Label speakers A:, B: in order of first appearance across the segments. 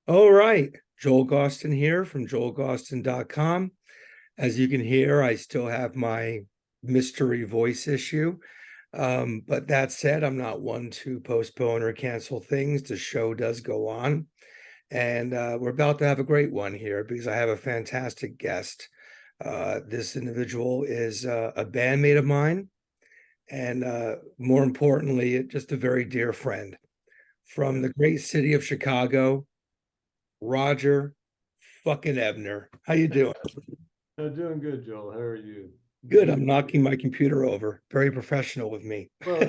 A: All right, Joel Gausten here from joelgausten.com. As you can hear, I still have my mystery voice issue. But that said, I'm not one to postpone or cancel things. The show does go on. And we're about to have a great one here because I have a fantastic guest. This individual is a bandmate of mine, and more importantly, just a very dear friend from the great city of Chicago. Roger fucking Ebner. How you doing?
B: I'm doing good, Joel. How are you?
A: Good.
B: Good.
A: I'm knocking my computer over. Very professional with me.
B: Well,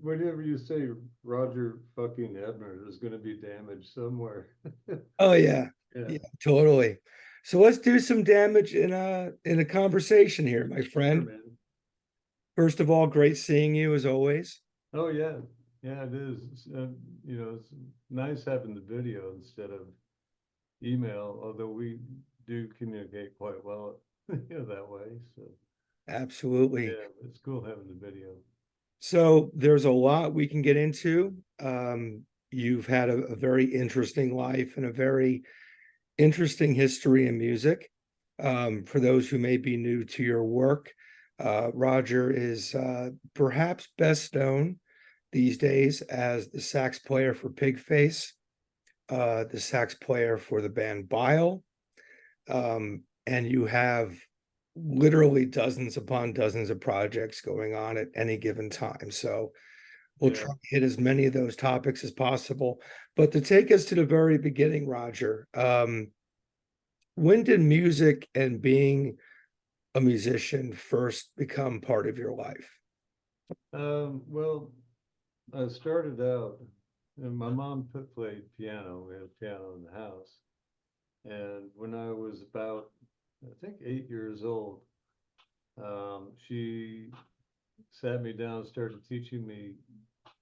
B: whenever you say Roger fucking Ebner, there's going to be damage somewhere.
A: Oh yeah.
B: Yeah,
A: Yeah, totally. So let's do some damage in a conversation here, my
B: sure,
A: friend.
B: man.
A: First of all, great seeing you as always.
B: Oh yeah, yeah, it is. It's nice having the video instead of email, although we do communicate quite well, that way. So
A: Absolutely.
B: yeah, it's cool having the video.
A: So there's a lot we can get into. You've had a very interesting life and a very interesting history in music. For those who may be new to your work, Roger is perhaps best known these days as the sax player for Pigface, the sax player for the band Bile, and you have literally dozens upon dozens of projects going on at any given time. So we'll
B: Yeah.
A: try to hit as many of those topics as possible. But to take us to the very beginning, Roger, when did music and being a musician first become part of your life?
B: Well, I started out, and my mom played piano. We had a piano in the house. And when I was about, I think, 8 years old, she sat me down and started teaching me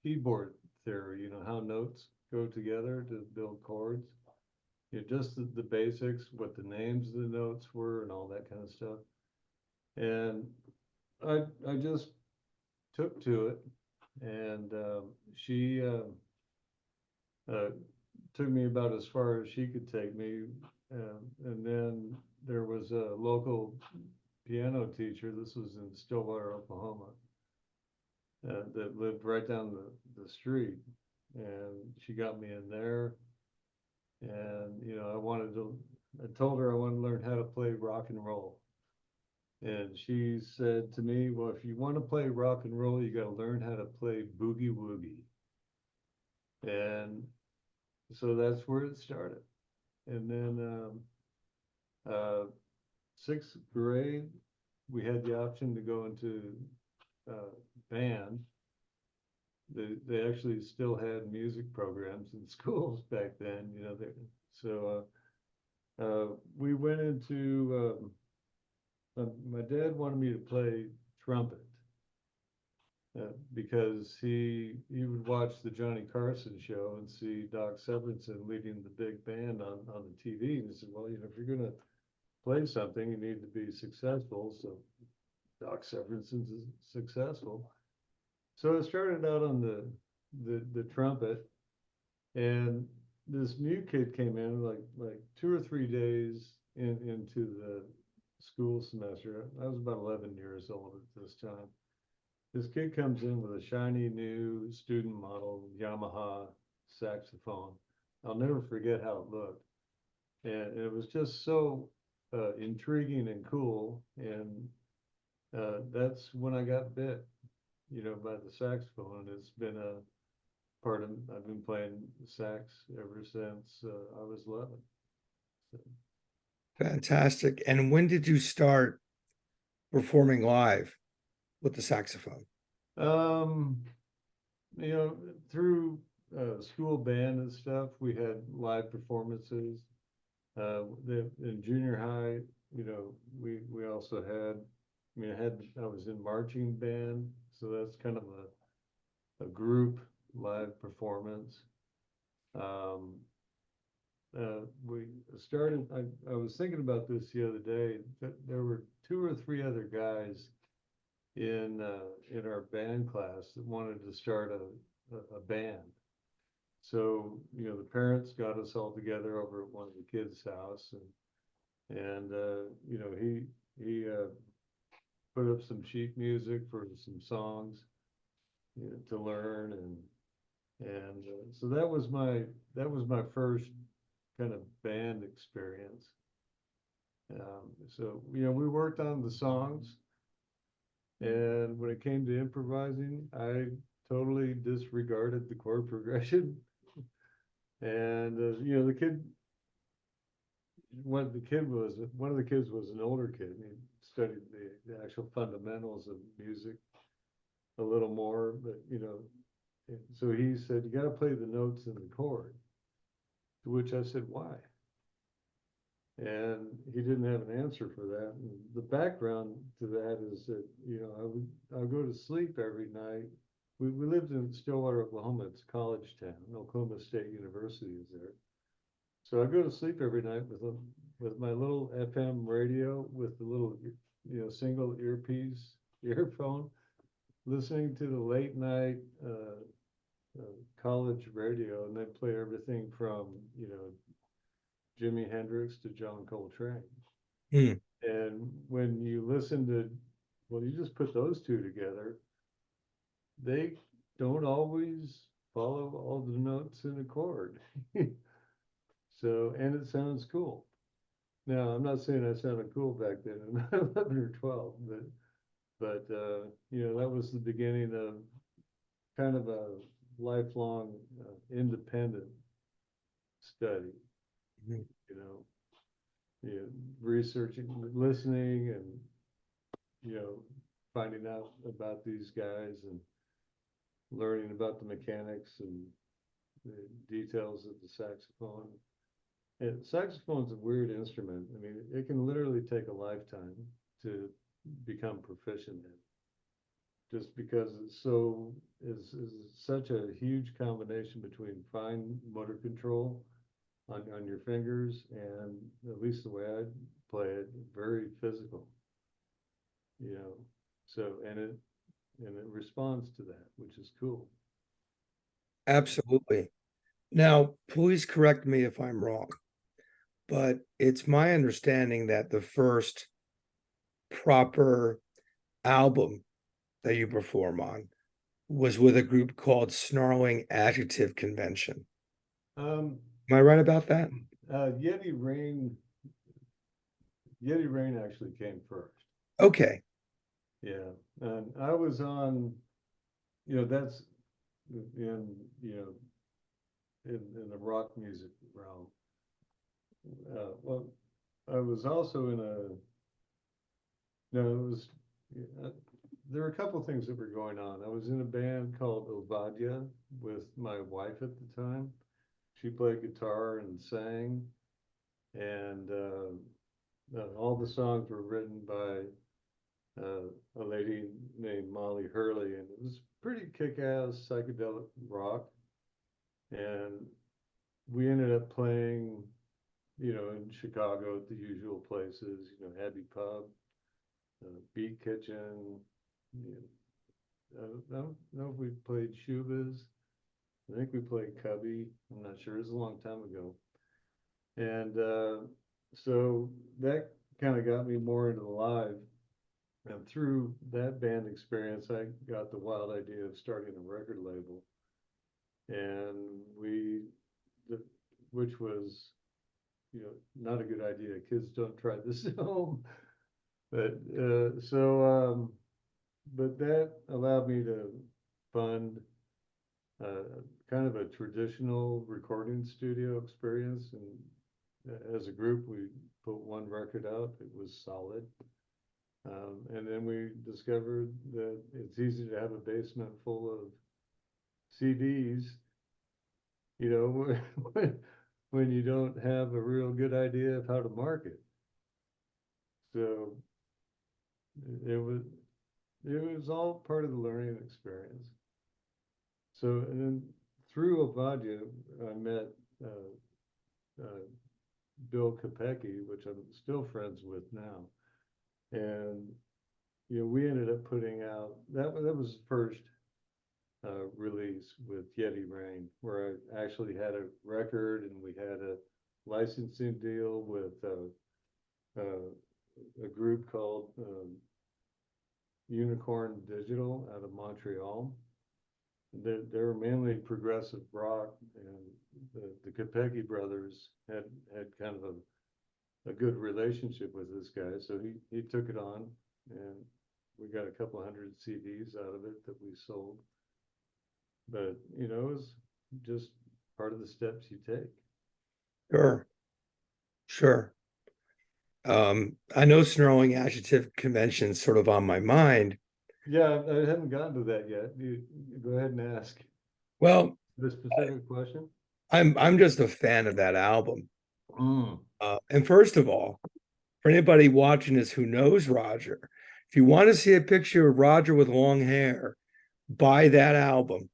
B: keyboard theory, how notes go together to build chords. Just the basics, what the names of the notes were, and all that kind of stuff. And I just took to it, and she uh, took me about as far as she could take me. And then there was a local piano teacher. This was in Stillwater, Oklahoma, that lived right down the street. And she got me in there. And, I told her I wanted to learn how to play rock and roll. And she said to me, well, if you want to play rock and roll, you got to learn how to play boogie woogie. And so that's where it started. And then uh, sixth grade, we had the option to go into band. They actually still had music programs in schools back then, so we went into. My dad wanted me to play trumpet because he would watch the Johnny Carson show and see Doc Severinsen leading the big band on the TV, and he said, well, if you're gonna play something, you need to be successful. So Doc Severinsen's successful. So I started out on the trumpet, and this new kid came in like 2 or 3 days into the school semester. I was about 11 years old at this time. This kid comes in with a shiny new student model Yamaha saxophone. I'll never forget how it looked, and it was just so intriguing and cool. And that's when I got bit, by the saxophone. It's been a part of. I've been playing sax ever since I was 11. So,
A: Fantastic. And when did you start performing live with the saxophone?
B: um, through school band and stuff, we had live performances. In junior high, we also had. I was in marching band, so that's kind of a group live performance. Um, we started. I was thinking about this the other day. That there were two or three other guys in our band class that wanted to start a band. So, the parents got us all together over at one of the kids' house, and he put up some sheet music for some songs, to learn, and so that was my first kind of band experience. So we worked on the songs, and when it came to improvising, I totally disregarded the chord progression. And one of the kids was an older kid, and he studied the actual fundamentals of music a little more, but and so he said, you got to play the notes in the chord. To which I said, why? And he didn't have an answer for that. And the background to that is that, I would go to sleep every night. We lived in Stillwater, Oklahoma. It's a college town. Oklahoma State University is there. So I go to sleep every night with my little FM radio with the little, single earphone, listening to the late night college radio, and they play everything from Jimi Hendrix to John Coltrane.
A: Hmm.
B: And when you listen to, well, you just put those two together, they don't always follow all the notes in a chord. So, and it sounds cool. Now, I'm not saying I sounded cool back then when I was 11 or 12, but that was the beginning of kind of a lifelong independent study.
A: Mhm.
B: You know, researching, listening, and finding out about these guys and learning about the mechanics and the details of the saxophone. And saxophone's a weird instrument. I mean, it can literally take a lifetime to become proficient in, just because it's is such a huge combination between fine motor control on your fingers, and at least the way I play it, very physical. You know, so and it responds to that, which is cool.
A: Absolutely. Now, please correct me if I'm wrong, but it's my understanding that the first proper album that you perform on was with a group called Snarling Adjective Convention.
B: Um,
A: Am I right about that?
B: uh, Yeti Rain, Yeti Rain actually came first.
A: Okay.
B: Yeah, and I was on, that's in in the rock music realm. Well, I was also in a no, it was uh, there were a couple of things that were going on. I was in a band called Ovadia with my wife at the time. She played guitar and sang, and all the songs were written by a lady named Molly Hurley, and it was pretty kick-ass psychedelic rock. And we ended up playing, in Chicago at the usual places, Abbey Pub, Beat Kitchen. I don't know if we played Shubas. I think we played Cubby. I'm not sure. It was a long time ago. And so that kind of got me more into the live. And through that band experience, I got the wild idea of starting a record label. And which was, not a good idea. Kids don't try this at home. But but that allowed me to fund kind of a traditional recording studio experience. And as a group, we put one record out. It was solid. And then we discovered that it's easy to have a basement full of CDs, when you don't have a real good idea of how to market. So it was it was all part of the learning experience. So, and then through Ovadia, I met uh, Bill Kopecki, which I'm still friends with now. And we ended up putting out that was the first release with Yeti Rain, where I actually had a record and we had a licensing deal with a group called Unicorn Digital out of Montreal. They're mainly progressive rock, and the Capecchi brothers had kind of a good relationship with this guy, so he took it on, and we got a couple hundred CDs out of it that we sold. But you know, it was just part of the steps you take.
A: Sure, sure. I know Snarling Adjective Convention's sort of on my mind.
B: Yeah, I haven't gotten to that yet. You go ahead and ask
A: Well,
B: the specific question.
A: I'm just a fan of that album.
B: Mm.
A: And first of all, for anybody watching this who knows Roger, if you want to see a picture of Roger with long hair, buy that album.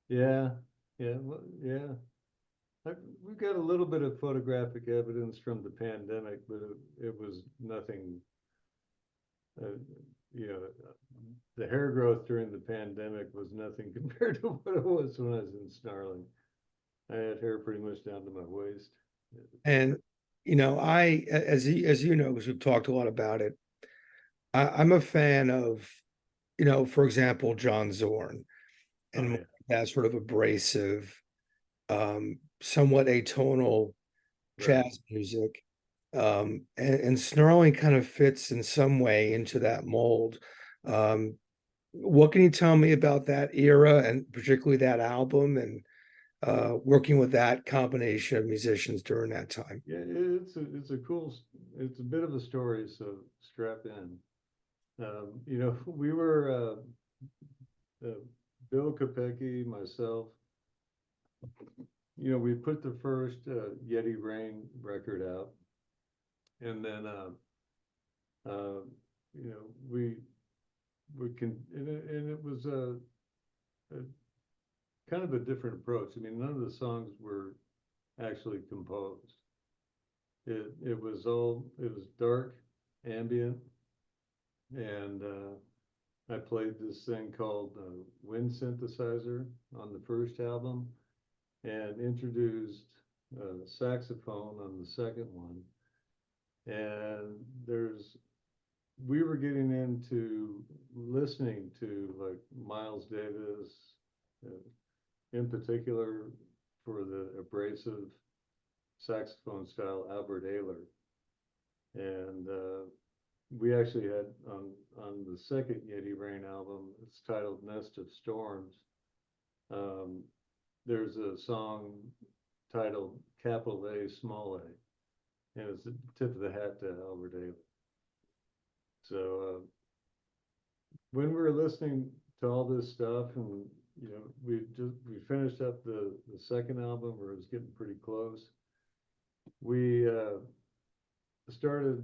B: Yeah, yeah, well, yeah. We've got a little bit of photographic evidence from the pandemic, but it was nothing. Uh, you know, the hair growth during the pandemic was nothing compared to what it was when I was in Snarling. I had hair pretty much down to my waist.
A: And as you know, because we've talked a lot about it, I'm a fan of, for example, John Zorn
B: Oh
A: and
B: yeah,
A: that sort of abrasive, somewhat atonal
B: right.
A: jazz music. And Snarling kind of fits in some way into that mold. Um, what can you tell me about that era and particularly that album and working with that combination of musicians during that time?
B: Yeah, it's a cool, it's a bit of a story, so strap in. You know, we were Bill Capecchi, myself. You know, we put the first Yeti Rain record out, and then uh, you know, we can, and it was a kind of a different approach. I mean, none of the songs were actually composed. It was dark, ambient, and I played this thing called Wind Synthesizer on the first album, and introduced saxophone on the second one. And we were getting into listening to like Miles Davis, uh, in particular for the abrasive saxophone style Albert Ayler. And we actually had on the second Yeti Rain album, it's titled Nest of Storms. Um, there's a song titled Capital A Small A, and it's a tip of the hat to Albert Ayler. So when we were listening to all this stuff, and you know, we finished up the second album, or it was getting pretty close. We started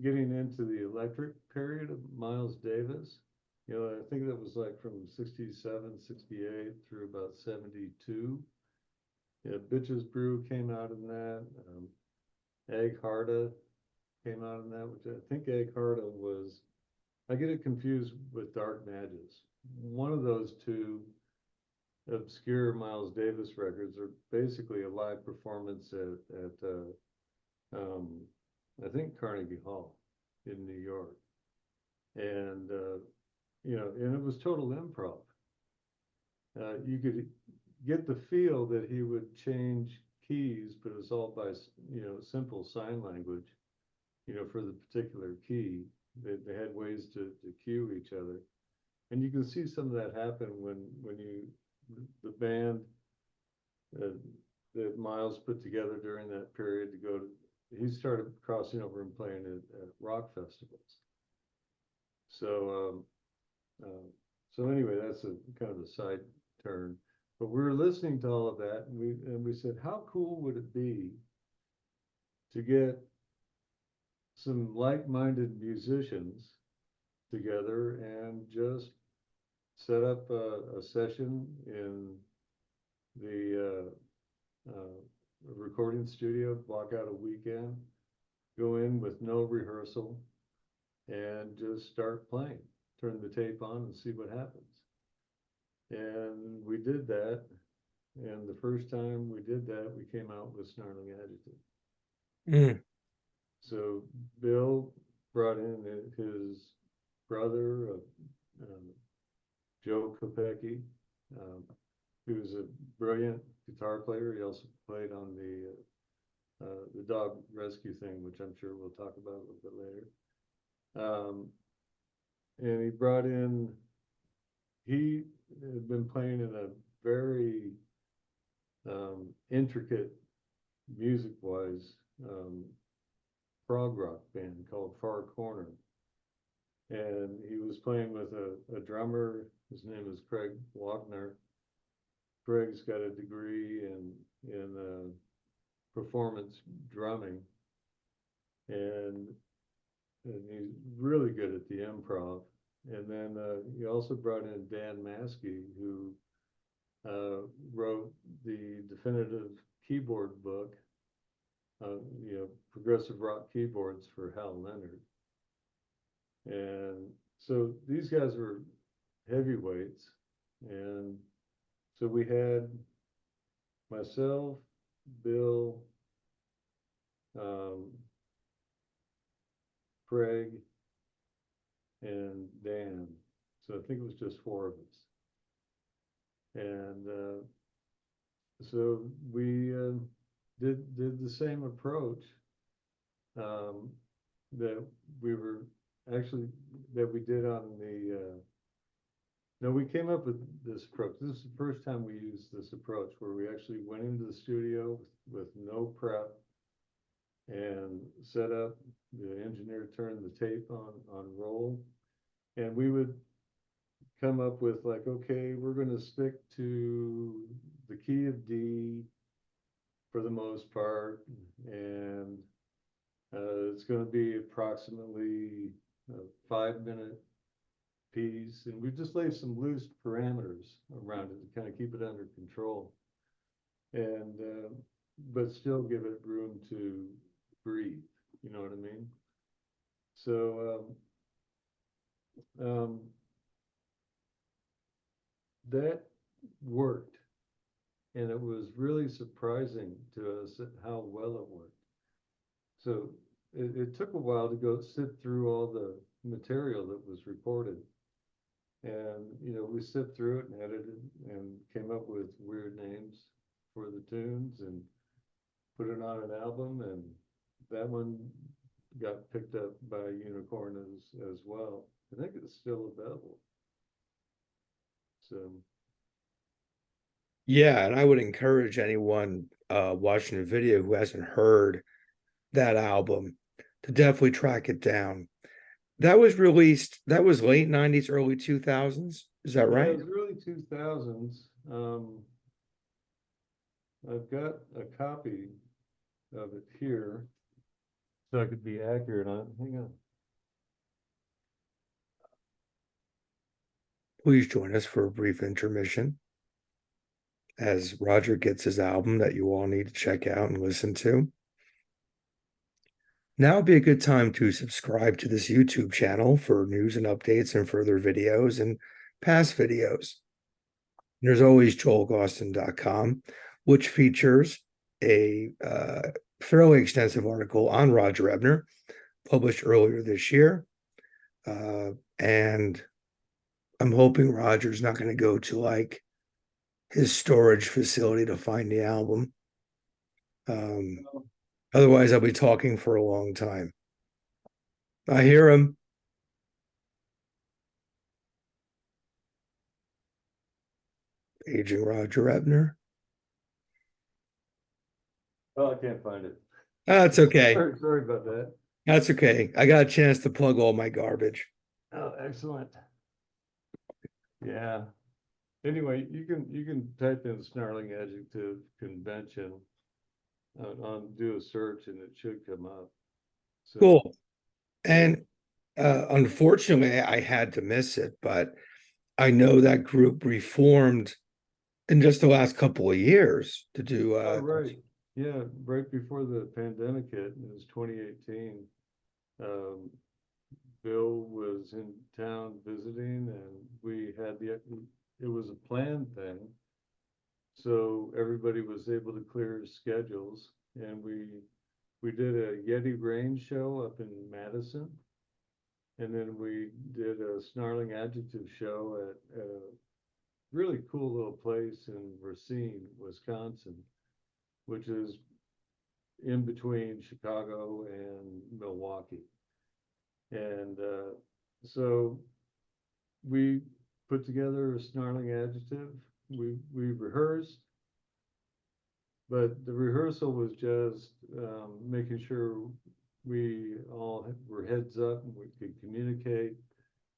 B: getting into the electric period of Miles Davis. You know, I think that was like from 67, 68 through about 72. Yeah, Bitches Brew came out in that. Egg Harda came out in that, which I think Egg Harda was, I get it confused with Dark Magus. One of those two obscure Miles Davis records are basically a live performance at I think Carnegie Hall in New York. And, you know, and it was total improv. You could get the feel that he would change keys, but it was all by, you know, simple sign language, you know, for the particular key. They had ways to cue each other. And you can see some of that happen when the band that Miles put together during that period to go to, he started crossing over and playing at rock festivals. So, so anyway, that's a kind of a side turn. But we were listening to all of that, and we said, how cool would it be to get some like-minded musicians together and just set up a session in the recording studio, block out a weekend, go in with no rehearsal, and just start playing. turn the tape on and see what happens. And we did that. And the first time we did that, we came out with Snarling Adjective.
A: Mm.
B: So Bill brought in his brother, Joe Kopecki, who was a brilliant guitar player. He also played on the dog rescue thing, which I'm sure we'll talk about a little bit later. And he brought in, he had been playing in a very intricate, music-wise, prog rock band called Far Corner. And he was playing with a drummer. His name is Craig Wagner. Craig's got a degree in performance drumming, and he's really good at the improv. And then he also brought in Dan Maskey, who wrote the definitive keyboard book, progressive rock keyboards for Hal Leonard. And so these guys were heavyweights. And so we had myself, Bill, Craig, and Dan. So I think it was just 4 of us. And so we did the same approach that we did on the no, we came up with this approach. This is the first time we used this approach, where we actually went into the studio with no prep and set up. The engineer turned the tape on roll, and we would come up with like, okay, we're going to stick to the key of D for the most part, and it's going to be approximately a 5-minute piece, and we just lay some loose parameters around it to kind of keep it under control, and but still give it room to breathe. You know what I mean? So that worked, and it was really surprising to us at how well it worked. So it took a while to go sit through all the material that was recorded. And, we sit through it and edited and came up with weird names for the tunes and put it on an album. And that one got picked up by Unicorn as well. I think it's still available. So.
A: Yeah, and I would encourage anyone watching the video who hasn't heard that album to definitely track it down. That was released, that was late 90s, early 2000s. Is that
B: Yeah,
A: right?
B: it was early 2000s. I've got a copy of it here, so I could be accurate on it. Hang on.
A: Please join us for a brief intermission as Roger gets his album that you all need to check out and listen to. Now would be a good time to subscribe to this YouTube channel for news and updates and further videos and past videos. There's always joelgausten.com, which features a fairly extensive article on Roger Ebner, published earlier this year. And I'm hoping Roger's not going to go to like his storage facility to find the album. Otherwise, I'll be talking for a long time. I hear him. Paging Roger Ebner.
B: Oh, I can't find it.
A: That's okay.
B: Sorry about that.
A: That's okay. I got a chance to plug all my garbage.
B: Oh, excellent. Yeah. Anyway, you can type in Snarling Adjective Convention do a search, and it should come up. So,
A: Cool. And unfortunately, I had to miss it, but I know that group reformed in just the last couple of years to do.
B: right. Yeah, right before the pandemic hit, it was 2018. Bill was in town visiting, and we had it was a planned thing. So everybody was able to clear schedules, and we did a Yeti rain show up in Madison. And then we did a Snarling Adjective show at a really cool little place in Racine, Wisconsin, which is in between Chicago and Milwaukee. And so we put together a Snarling Adjective. We rehearsed, but the rehearsal was just making sure we all were heads up and we could communicate,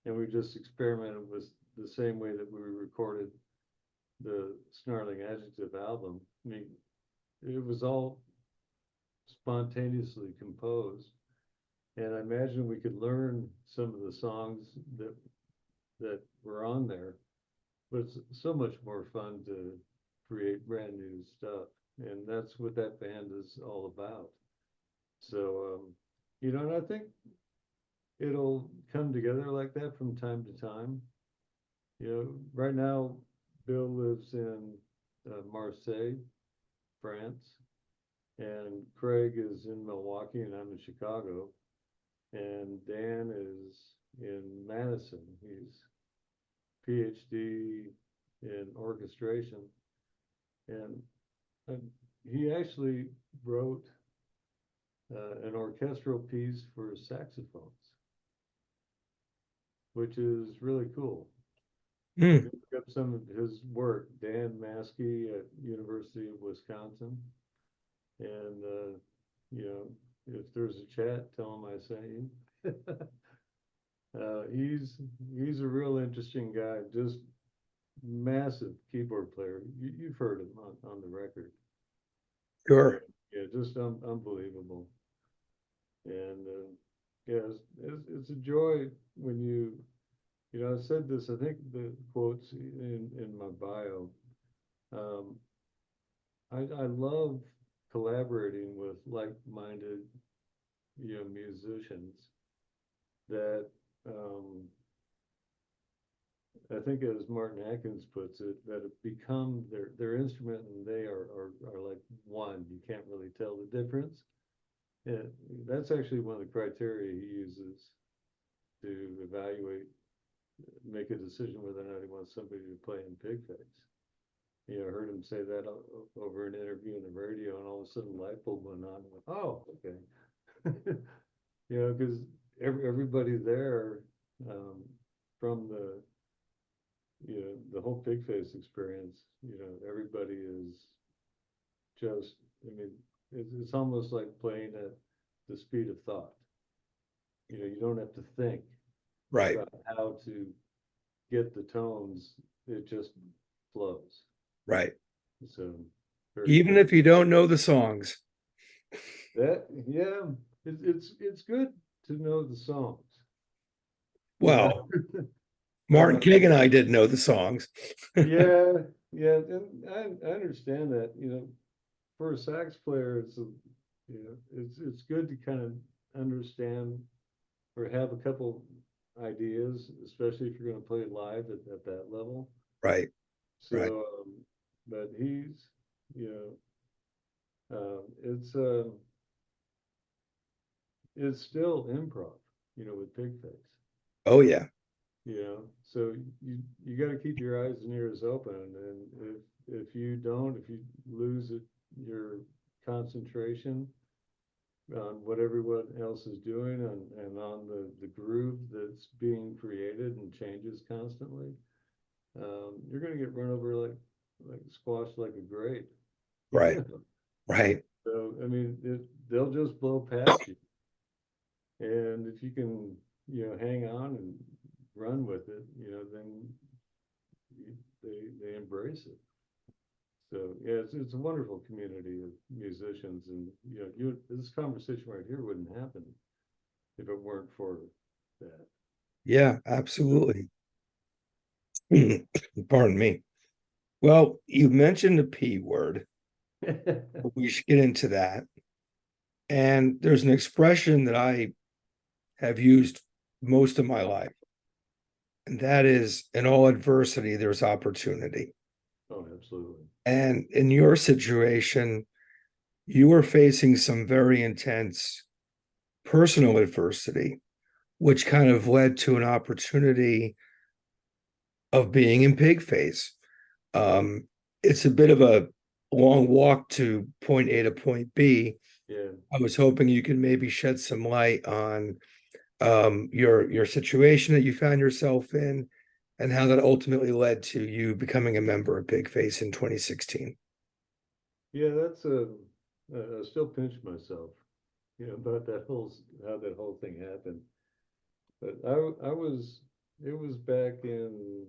B: and we just experimented with the same way that we recorded the Snarling Adjective album. I mean, it was all spontaneously composed, and I imagine we could learn some of the songs that were on there, but it's so much more fun to create brand new stuff, and that's what that band is all about. So, and I think it'll come together like that from time to time. Right now, Bill lives in Marseille, France, and Craig is in Milwaukee, and I'm in Chicago, and Dan is in Madison. He's PhD in orchestration, and he actually wrote an orchestral piece for saxophones, which is really cool.
A: Mm.
B: Look up some of his work, Dan Maskey at University of Wisconsin, and if there's a chat, tell him I sent you. He's a real interesting guy, just massive keyboard player. You've heard him on the record.
A: Sure.
B: Yeah, just unbelievable. And yeah, it's a joy when I said this, I think the quotes in my bio. I love collaborating with like-minded, musicians that I think, as Martin Atkins puts it, that have become their instrument, and they are like one. You can't really tell the difference. And that's actually one of the criteria he uses to evaluate, make a decision whether or not he wants somebody to play in Pigface. I heard him say that over an interview on the radio, and all of a sudden light bulb went on. And went, oh, okay. Because everybody there, from the whole Pigface experience, everybody is just, I mean, it's almost like playing at the speed of thought. You don't have to think
A: Right.
B: about how to get the tones. It just flows.
A: Right.
B: So
A: Even
B: cool.
A: if you don't know the songs.
B: It's good to know the songs.
A: Well, Martin King and I didn't know the songs.
B: yeah, and I understand that. For a sax player, it's good to kind of understand or have a couple ideas, especially if you're going to play live at that level.
A: Right.
B: So,
A: right.
B: But he's, it's still improv, with Pigface.
A: Oh yeah.
B: So you got to keep your eyes and ears open, and if you lose your concentration on what everyone else is doing, and on the groove that's being created and changes constantly, you're going to get run over like squashed like a grape.
A: Right. Right.
B: So I mean, they'll just blow past you, and if you can, hang on and run with it, then they embrace it. So yeah, it's a wonderful community of musicians, and this conversation right here wouldn't happen if it weren't for that.
A: Yeah, absolutely. Pardon me. Well, you mentioned the P word. We should get into that. And there's an expression that I have used most of my life. And that is, in all adversity, there's opportunity.
B: Oh, absolutely.
A: And in your situation, you were facing some very intense personal adversity, which kind of led to an opportunity of being in Pigface. It's a bit of a long walk to point A to point B.
B: Yeah.
A: I was hoping you could maybe shed some light on your situation that you found yourself in, and how that ultimately led to you becoming a member of Pigface in 2016.
B: Yeah, that's I still pinch myself, about that how that whole thing happened. But I was, it was back in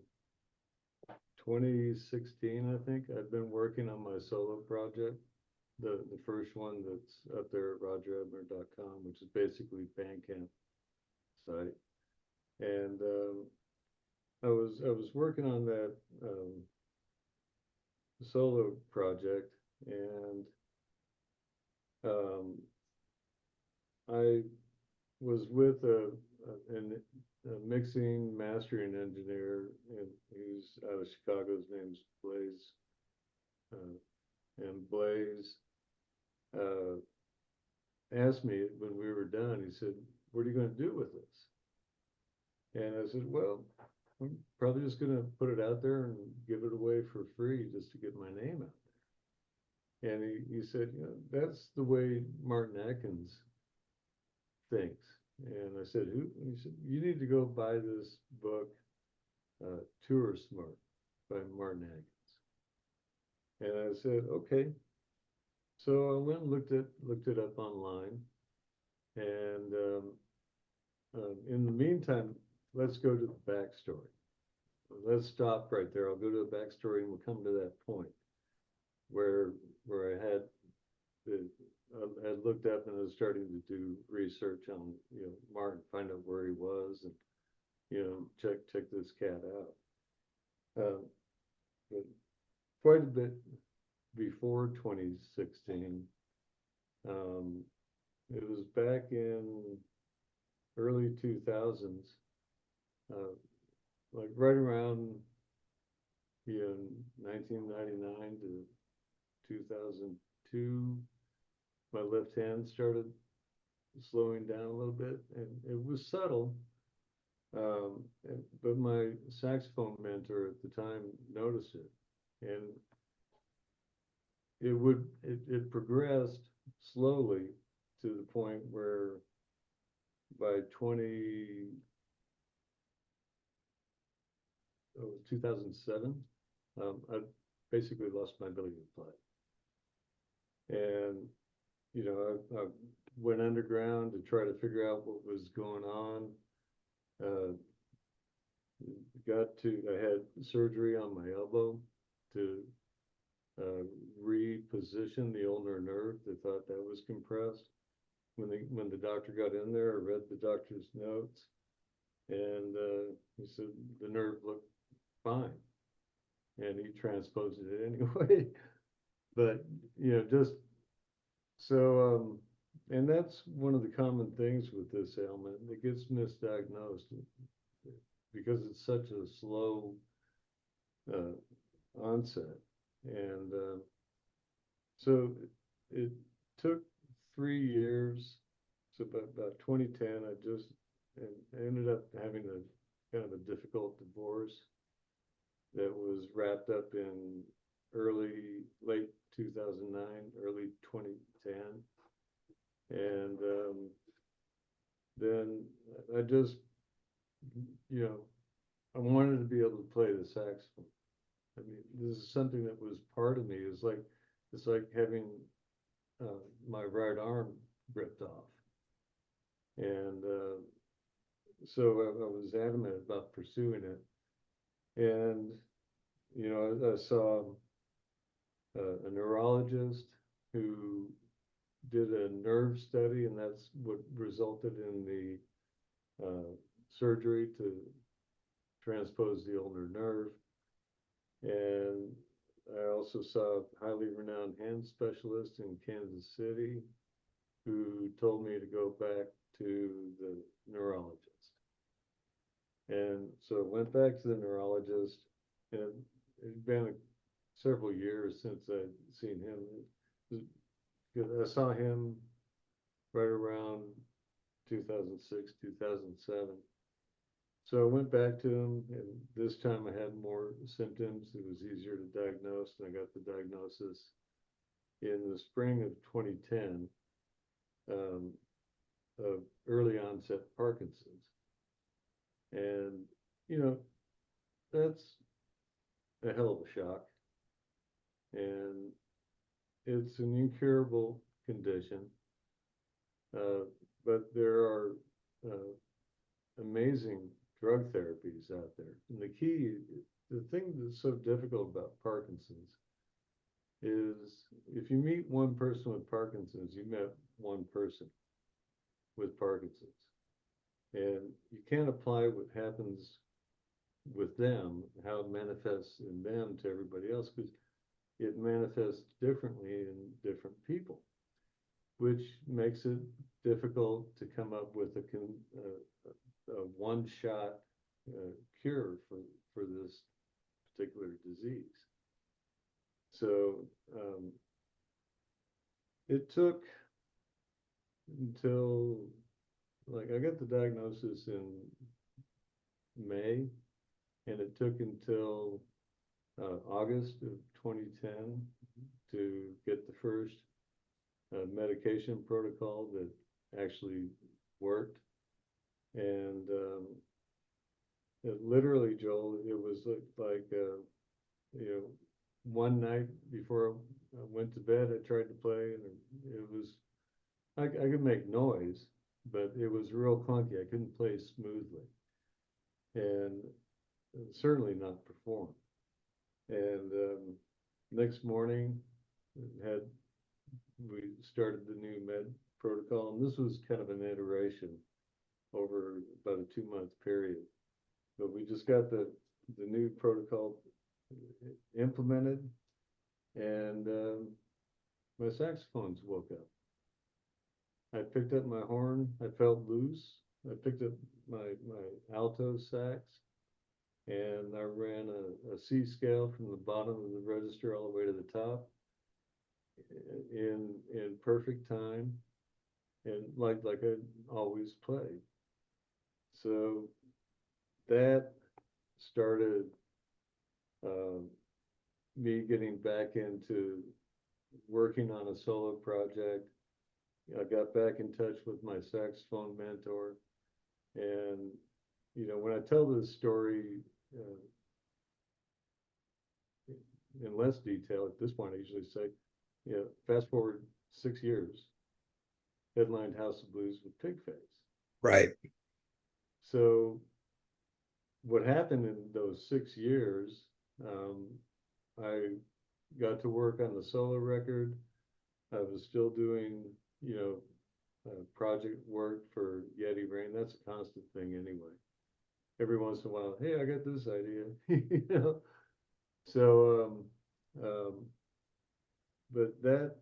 B: 2016, I think. I'd been working on my solo project, the first one that's up there at rogerebner.com, which is basically Bandcamp site. And I was working on that solo project, and um, I was with a mixing mastering engineer, and he's out of Chicago. His name's Blaze, and Blaze uh, asked me when we were done. He said, "What are you going to do with this?" And I said, "Well, I'm probably just going to put it out there and give it away for free just to get my name out there." And he said, "That's the way Martin Atkins thinks." And I said, "Who?" And he said, "You need to go buy this book, Tour Smart by Martin Atkins." And I said, "Okay." So I went and looked it up online, and in the meantime, let's go to the backstory. Let's stop right there. I'll go to the backstory, and we'll come to that point where where I had the I had looked up and I was starting to do research on Martin, find out where he was, and check this cat out. But quite a bit before 2016, um, it was back in early 2000s, uh, like right around 1999 to 2002. My left hand started slowing down a little bit, and it was subtle. But my saxophone mentor at the time noticed it, and it progressed slowly to the point where by 2007, I basically lost my ability to play. And I went underground to try to figure out what was going on. Uh, I had surgery on my elbow to reposition the ulnar nerve. They thought that was compressed. When the doctor got in there, I read the doctor's notes, and he said the nerve looked fine, and he transposed it anyway. But just so, and that's one of the common things with this ailment. It gets misdiagnosed because it's such a slow uh, onset, and so it took 3 years. So about 2010, I ended up having a kind of a difficult divorce that was wrapped up in late 2009, early 2010. And then I just, I wanted to be able to play the saxophone. I mean, this is something that was part of me. It's like having my right arm ripped off. And so I was adamant about pursuing it. And, I saw a neurologist who did a nerve study, and that's what resulted in the surgery to transpose the ulnar nerve. And I also saw a highly renowned hand specialist in Kansas City who told me to go back to the neurologist. And so I went back to the neurologist, and it'd been several years since I'd seen him. I saw him right around 2006, 2007. So I went back to him, and this time I had more symptoms. It was easier to diagnose, and I got the diagnosis in the spring of 2010 um, of early onset Parkinson's. And, you know, that's a hell of a shock. And it's an incurable condition. But there are amazing drug therapies out there. And the thing that's so difficult about Parkinson's is if you meet one person with Parkinson's, you met one person with Parkinson's. And you can't apply what happens with them, how it manifests in them to everybody else, because it manifests differently in different people, which makes it difficult to come up with a one-shot cure for this particular disease. So it took until, like, I got the diagnosis in May, and it took until August of 2010 to get the first medication protocol that actually worked. And it literally, Joel, it was like you know, one night before I went to bed, I tried to play, and it was, I could make noise, but it was real clunky. I couldn't play smoothly, and certainly not perform. And next morning, we started the new med protocol, and this was kind of an iteration over about a 2-month period. But we just got the new protocol implemented, and my saxophones woke up. I picked up my horn. I felt loose. I picked up my alto sax, and I ran a C scale from the bottom of the register all the way to the top in perfect time, and like I always played. So that started me getting back into working on a solo project. I got back in touch with my saxophone mentor, and when I tell this story in less detail at this point, I usually say, fast forward 6 years, headlined House of Blues with Pigface.
A: Right.
B: So what happened in those 6 years, I got to work on the solo record. I was still doing, project work for Yeti Rain. That's a constant thing anyway. Every once in a while, hey, I got this idea, So, but that,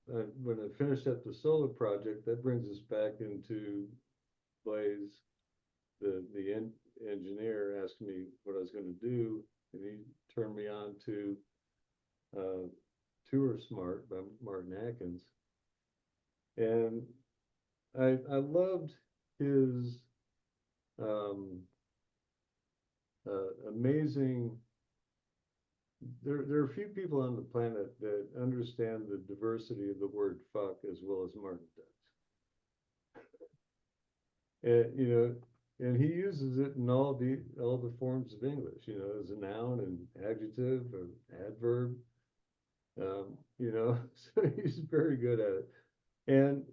B: when I finished up the solo project, that brings us back into Blaze, the engineer asked me what I was going to do, and he turned me on to Tour Smart by Martin Atkins. And I loved his amazing. There are few people on the planet that understand the diversity of the word fuck as well as Martin does. And and he uses it in all the forms of English, as a noun and adjective or adverb. So he's very good at it. And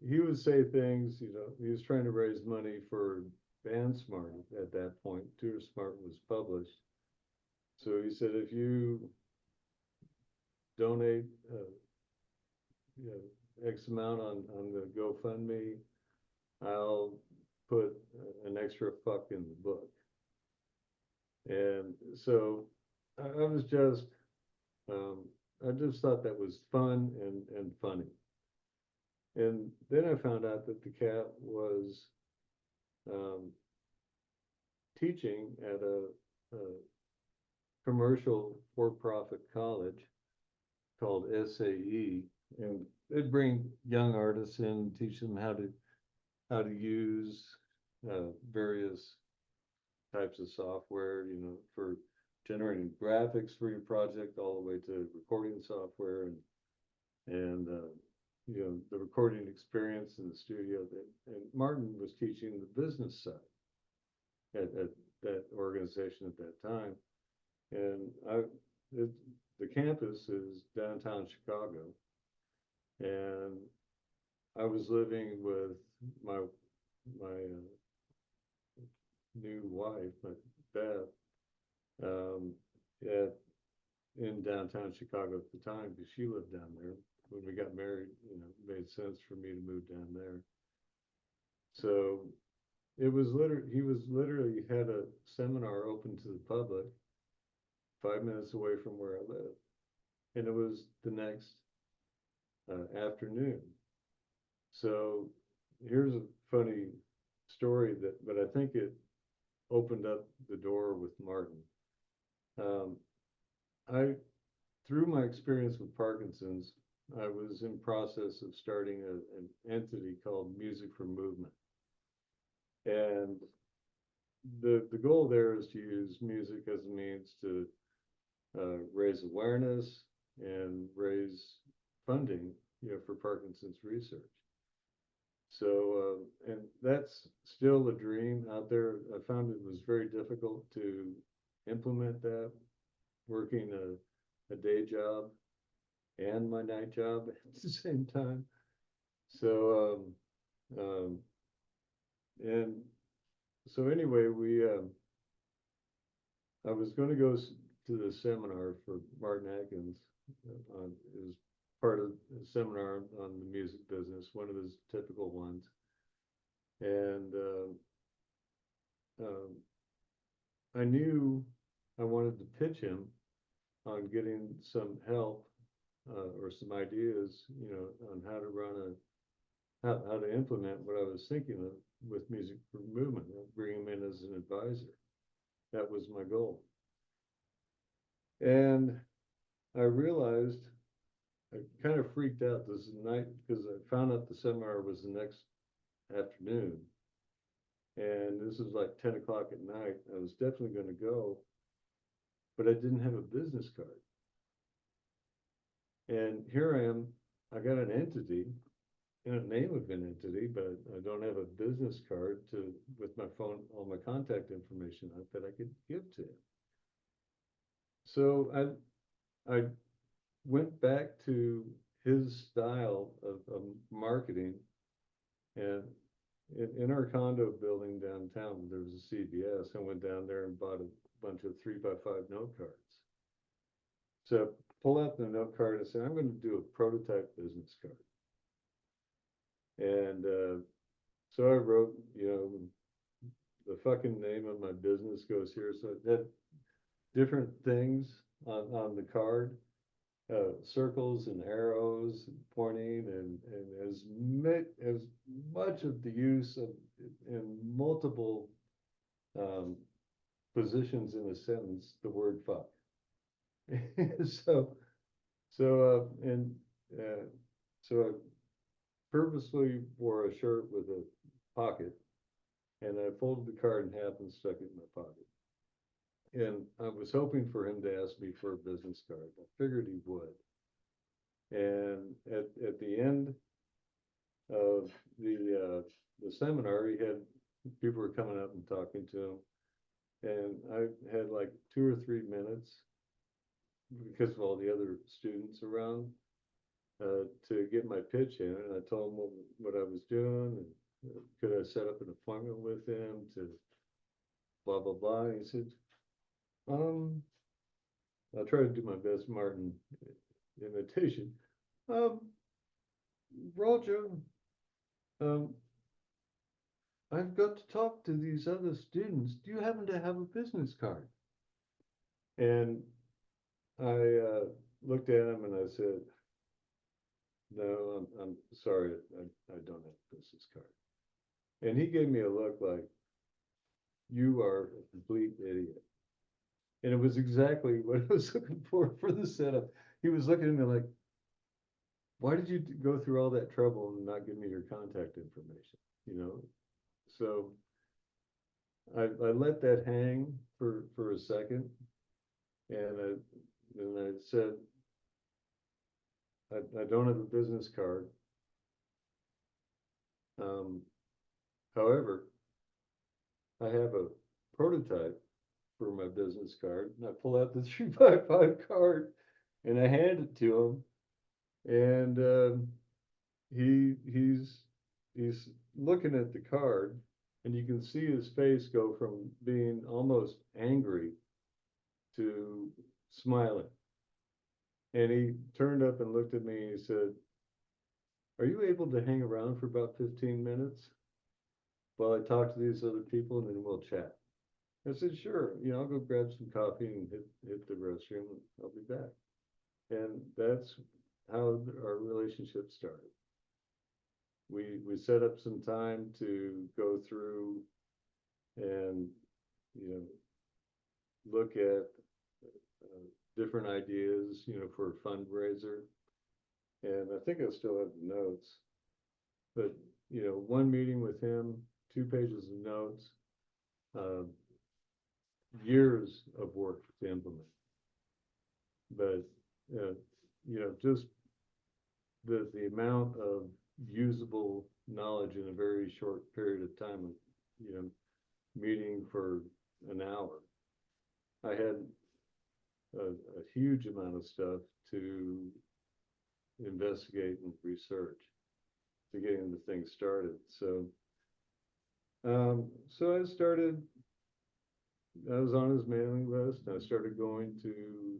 B: he would say things. He was trying to raise money for Band Smart at that point. Tour Smart was published. So he said, if you donate X amount on the GoFundMe, I'll put an extra fuck in the book. And so I was just, I just thought that was fun and funny. And then I found out that the cat was teaching at a commercial for-profit college called SAE, and they'd bring young artists in and teach them how to use various types of software, you know, for generating graphics for your project, all the way to recording software and you know, the recording experience in the studio. And Martin was teaching the business side at that organization at that time. And the campus is downtown Chicago, and I was living with my new wife, my Beth, um, at in downtown Chicago at the time, because she lived down there. When we got married, you know, it made sense for me to move down there. So it was he was literally had a seminar open to the public 5 minutes away from where I live. And it was the next afternoon. So here's a funny story but I think it opened up the door with Martin. I, through my experience with Parkinson's, I was in process of starting an entity called Music for Movement. And the goal there is to use music as a means to raise awareness and raise funding, you know, for Parkinson's research. So, and that's still a dream out there. I found it was very difficult to implement that, working a day job and my night job at the same time. So, and so anyway, I was going to go to the seminar for Martin Atkins. It was part of a seminar on the music business, one of his typical ones. And I knew I wanted to pitch him on getting some help or some ideas, you know, on how to run how to implement what I was thinking of with Music for Movement, bring him in as an advisor. That was my goal. And I realized I kind of freaked out this night because I found out the seminar was the next afternoon. And this was like 10 o'clock at night. I was definitely going to go, but I didn't have a business card. And here I am, I got an entity in a name of an entity, but I don't have a business card with my phone, all my contact information on that I could give to him. So I went back to his style of marketing, and in our condo building downtown, there was a CVS. I went down there and bought a bunch of 3x5 note cards. So pull out the note card and say, I'm going to do a prototype business card. And so I wrote, you know, the fucking name of my business goes here. So it had different things on the card, circles and arrows and pointing, and as much of the use of in multiple positions in a sentence, the word fuck. so I purposely wore a shirt with a pocket, and I folded the card in half and stuck it in my pocket. And I was hoping for him to ask me for a business card. I figured he would. And at the end of the seminar, he had people were coming up and talking to him, and I had like 2 or 3 minutes because of all the other students around to get my pitch in. And I told him what I was doing, and could I set up an appointment with him to blah blah blah. And he said, I'll try to do my best Martin imitation. Roger, I've got to talk to these other students. Do you happen to have a business card? And I looked at him and I said, no, I'm sorry, I don't have a business card. And he gave me a look like, you are a complete idiot. And it was exactly what I was looking for the setup. He was looking at me like, why did you go through all that trouble and not give me your contact information? You know, so I let that hang for a second, and I said, I don't have a business card. Um, However, I have a prototype for my business card, and I pull out the 355 card, and I hand it to him, and he's looking at the card, and you can see his face go from being almost angry to smiling. And he turned up and looked at me and he said, "Are you able to hang around for about 15 minutes while I talk to these other people and then we'll chat?" I said, "Sure, I'll go grab some coffee and hit the restroom and I'll be back." And that's how our relationship started. We set up some time to go through and look at different ideas, for a fundraiser. And I think I still have the notes, but one meeting with him, 2 pages of notes, uh, years of work to implement. But just the amount of usable knowledge in a very short period of time, meeting for an hour. I had a huge amount of stuff to investigate and research to getting the thing started. So I was on his mailing list. I started going to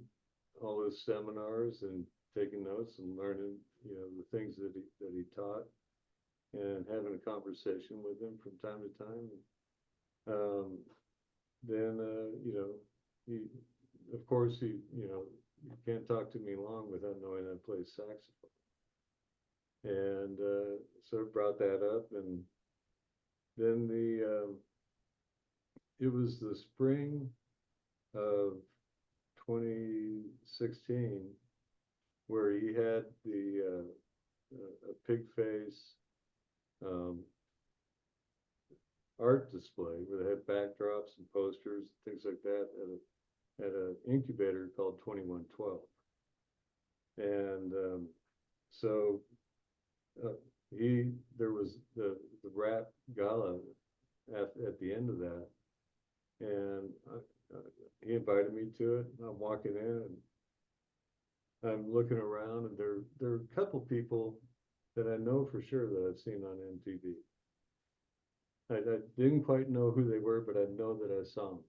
B: all his seminars and taking notes and learning, the things that he taught, and having a conversation with him from time to time. Then he, of course, you can't talk to me long without knowing I play saxophone. And so I brought that up, and then it was the spring of 2016 where he had a Pigface art display where they had backdrops and posters, things like that, at an incubator called 2112. And so there was the rap gala at the end of that, and he invited me to it. I'm walking in and I'm looking around, and there are a couple people that I know for sure that I've seen on MTV. I didn't quite know who they were, but I know that I saw them.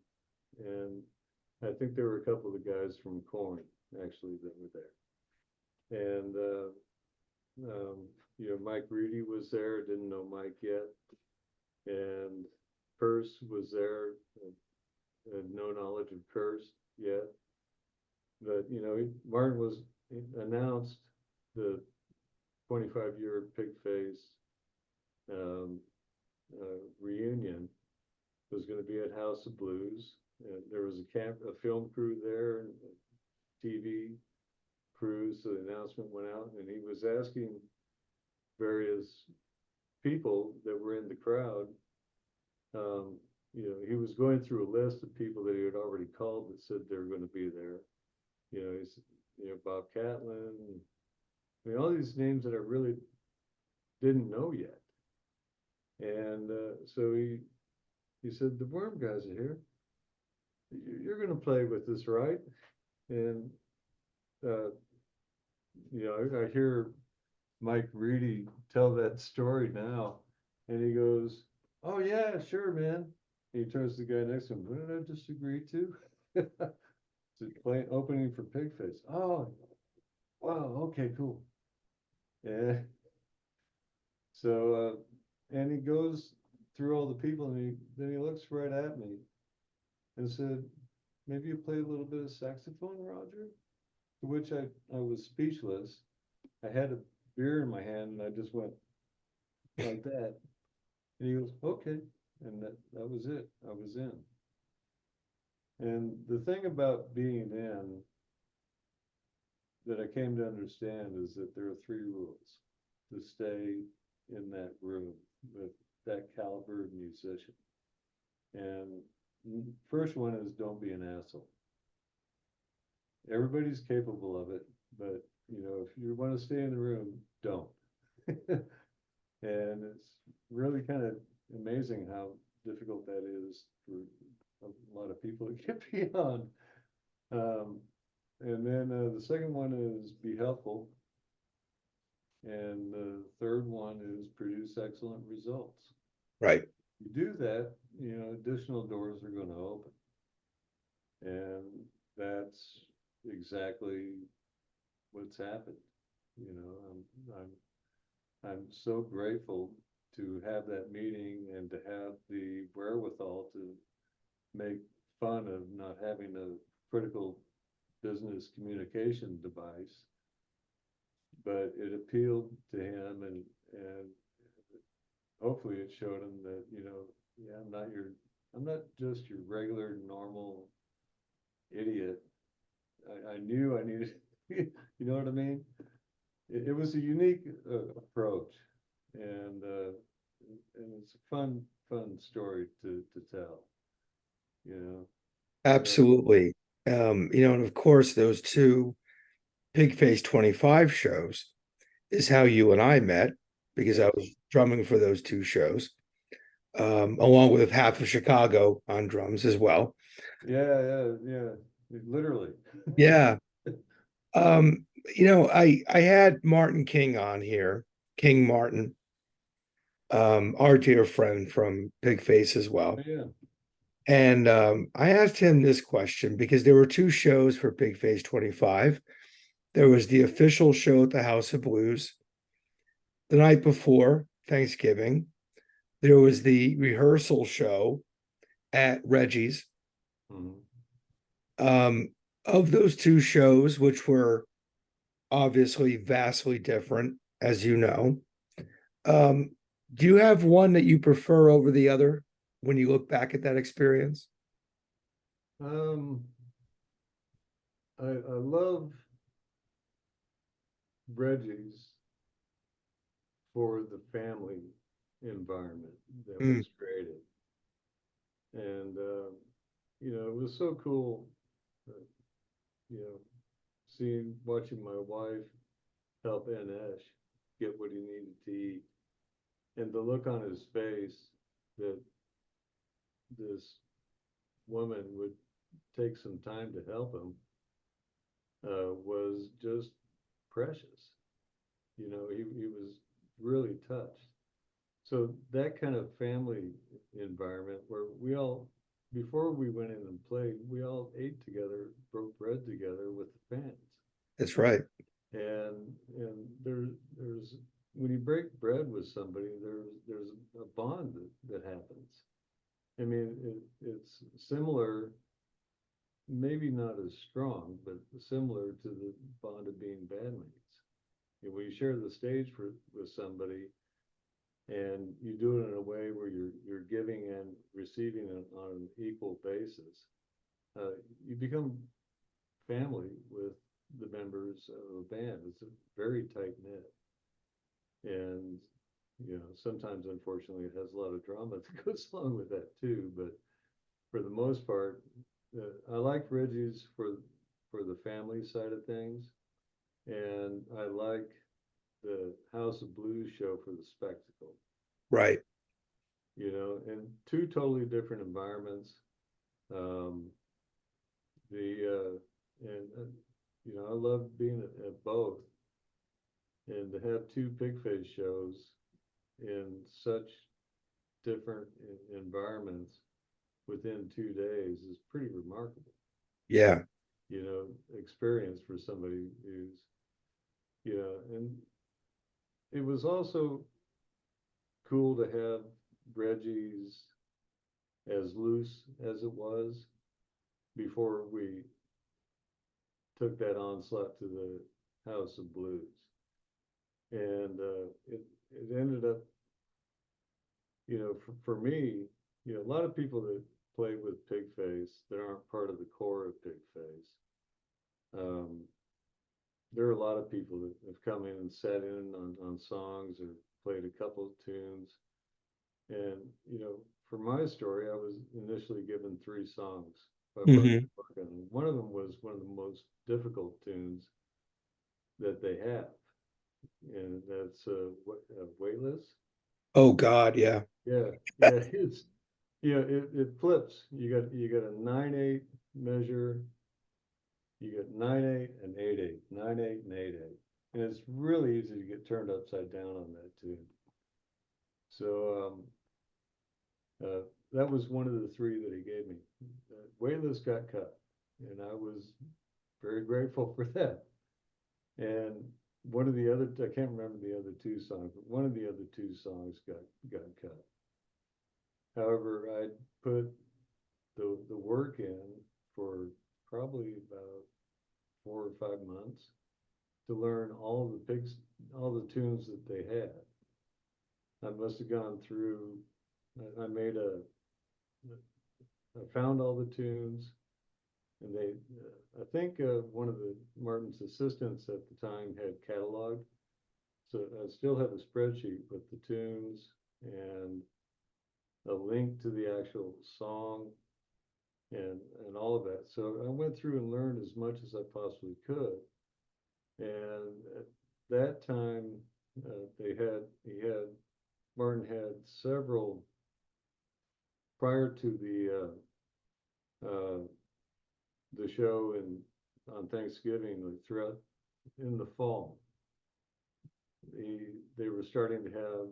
B: And I think there were a couple of the guys from Korn actually that were there. And Mike Reedy was there. Didn't know Mike yet, and Curse was there. Had no knowledge of Curse yet, but Martin was announced the 25-year Pigface reunion was going to be at House of Blues. And there was a film crew there and a TV crew, so the announcement went out, and he was asking various people that were in the crowd. He was going through a list of people that he had already called that said they were going to be there. He's Bob Catlin. All these names that I really didn't know yet. And so he said, "The Worm guys are here. You're going to play with us, right?" And I hear Mike Reedy tell that story now, and he goes, "Oh yeah, sure, man." And he turns to the guy next to him. "What did I just agree to?" To play opening for Pigface. "Oh, wow, okay, cool." Yeah. So and he goes through all the people, and then he looks right at me and said, "Maybe you play a little bit of saxophone, Roger?" To which I was speechless. I had a beer in my hand, and I just went like that. And he goes, "Okay." and that was it. I was in. And the thing about being in that I came to understand is that there are three rules to stay in that room with that caliber of musician. And first one is don't be an asshole. Everybody's capable of it, but you know, if you want to stay in the room, don't. And it's really kind of amazing how difficult that is for a lot of people to get beyond. And then the second one is be helpful. And the third one is produce excellent results.
A: Right.
B: You do that, you know, additional doors are going to open. And that's exactly what's happened. You know, I'm so grateful to have that meeting and to have the wherewithal to make fun of not having a critical business communication device, but it appealed to him, and hopefully it showed him that, you know, yeah, I'm not just your regular normal idiot. I knew I needed, you know what I mean? It was a unique approach, and it's a fun story to tell, you know. So
A: Absolutely. You know, and of course, those two Pigface 25 shows is how you and I met because I
B: yes,
A: was drumming for those two shows, along with half of Chicago on drums as well.
B: yeah, literally.
A: Yeah. You know, I had Martin King on here, King Martin, our dear friend from Pigface as well.
B: Yeah.
A: And I asked him this question because there were two shows for Pigface 25. There was the official show at the House of Blues the night before Thanksgiving. There was the rehearsal show at Reggie's.
B: Mhm.
A: Um, of those two shows, which were obviously vastly different, as you know, um, do you have one that you prefer over the other when you look back at that experience?
B: Um, I love Reggie's for the family environment that
A: Mm,
B: was created. And, you know, it was so cool, uh, you know, watching my wife help Anesh get what he needed to eat, and the look on his face that this woman would take some time to help him was just precious. You know, he was really touched. So that kind of family environment where we all, before we went in and played, we all ate together, broke bread together with the fans.
A: that's right.
B: And there's when you break bread with somebody, there's a bond that happens. I mean, it's similar, maybe not as strong, but similar to the bond of being bandmates. And when you share the stage with somebody, and you do it in a way where you're giving and receiving on an equal basis, you become family with the members of a band. It's a very tight knit, and you know sometimes unfortunately it has a lot of drama that goes along with that too. But for the most part, I like Reggie's for the family side of things, and I like the House of Blues show for the spectacle.
A: Right.
B: You know, in two totally different environments. Um, and you know, I love being at both, and to have two Pigface shows in such different environments within 2 days is pretty remarkable.
A: Yeah.
B: You know, experience for somebody who's, you know, and it was also cool to have Reggie's as loose as it was before we took that onslaught to the House of Blues, and it ended up, you know, for me, you know, a lot of people that play with Pigface that aren't part of the core of Pigface. Um, there are a lot of people that have come in and sat in on songs or played a couple of tunes. And, you know, for my story, I was initially given 3 songs by Martin
A: Hmm.
B: Morgan. One of them was one of the most difficult tunes that they have, and that's Weightless.
A: Oh God, yeah.
B: Yeah, yeah, it's it flips. You got a 9/8 measure, you got 9/8 and 8/8, 9/8 and 8/8, and it's really easy to get turned upside down on that tune. So that was one of the 3 that he gave me. Weightless got cut, and I was very grateful for that. And one of the other, I can't remember the other 2 songs, but one of the other 2 songs got cut. However, I put the work in for probably about 4 or 5 months to learn all the tunes that they had. I must have gone through. I made a. I found all the tunes, and they. I think one of the Martin's assistants at the time had cataloged, so I still have a spreadsheet with the tunes and a link to the actual song and all of that. So I went through and learned as much as I possibly could. And at that time, Martin had several prior to the show and on Thanksgiving, like throughout in the fall. They were starting to have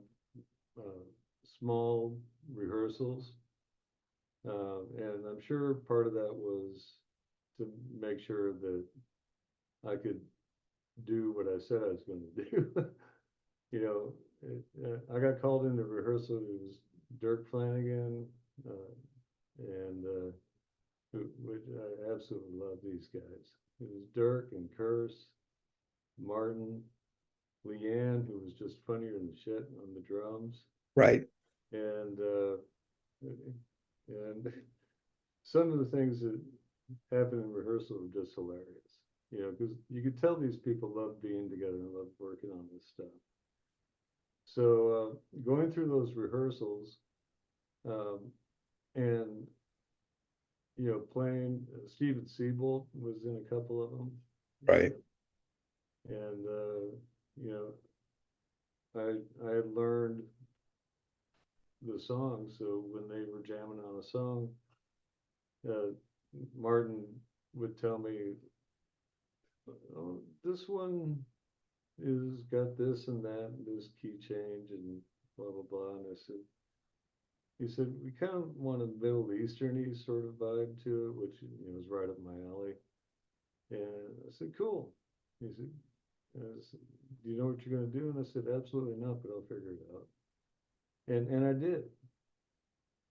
B: small rehearsals, and I'm sure part of that was to make sure that I could do what I said I was going to do. You know, I got called into rehearsal. It was Dirk Flanagan, and which I absolutely love these guys. It was Dirk and Curse, Martin, Leanne, who was just funnier than shit on the drums,
A: Right.
B: and and some of the things that happened in rehearsal were just hilarious. You know, because you could tell these people love being together and love working on this stuff. So going through those rehearsals, um, and playing. Steven Seabolt was in a couple of them,
A: Right.
B: and you know, I had learned the song, so when they were jamming on a song, uh, Martin would tell me, "Oh, this one is got this and that, and this key change, and blah blah blah." And he said, we kind of want a Middle Easterny sort of vibe to it, which is right up my alley. And I said, cool. He said, do you know what you're going to do? And I said, absolutely not, but I'll figure it out. And I did.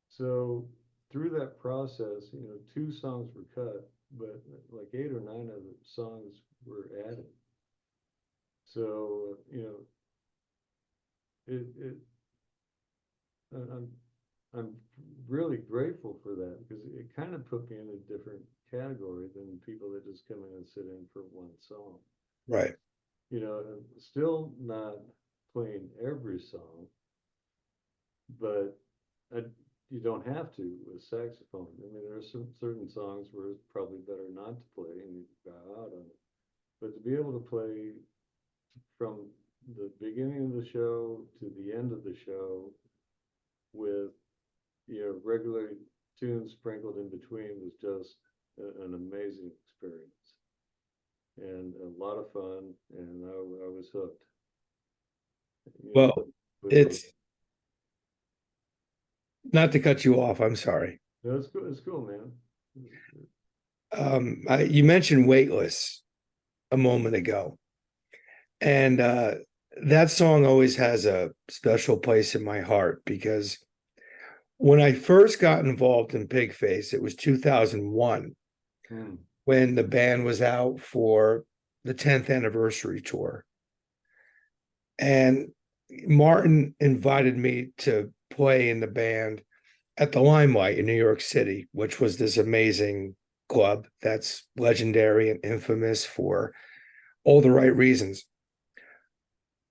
B: So through that process, 2 songs were cut, but like 8 or 9 other songs were added. So it I'm I'm really grateful for that because it kind of put me in a different category than people that just come in and sit in for one song.
A: Right.
B: Still not playing every song, but I, you don't have to with saxophone. I mean, there are some certain songs where it's probably better not to play and you bow out on it. But to be able to play from the beginning of the show to the end of the show with regular tunes sprinkled in between was just an amazing experience and a lot of fun, and I was hooked.
A: Well,
B: But
A: it's not to cut you off. I'm sorry.
B: no, it's cool. It's cool, man.
A: You mentioned Weightless a moment ago, and that song always has a special place in my heart because when I first got involved in Pigface, it was 2001
B: Hmm.
A: when the band was out for the 10th anniversary tour. And Martin invited me to play in the band at the Limelight in New York City, which was this amazing club that's legendary and infamous for all the right reasons.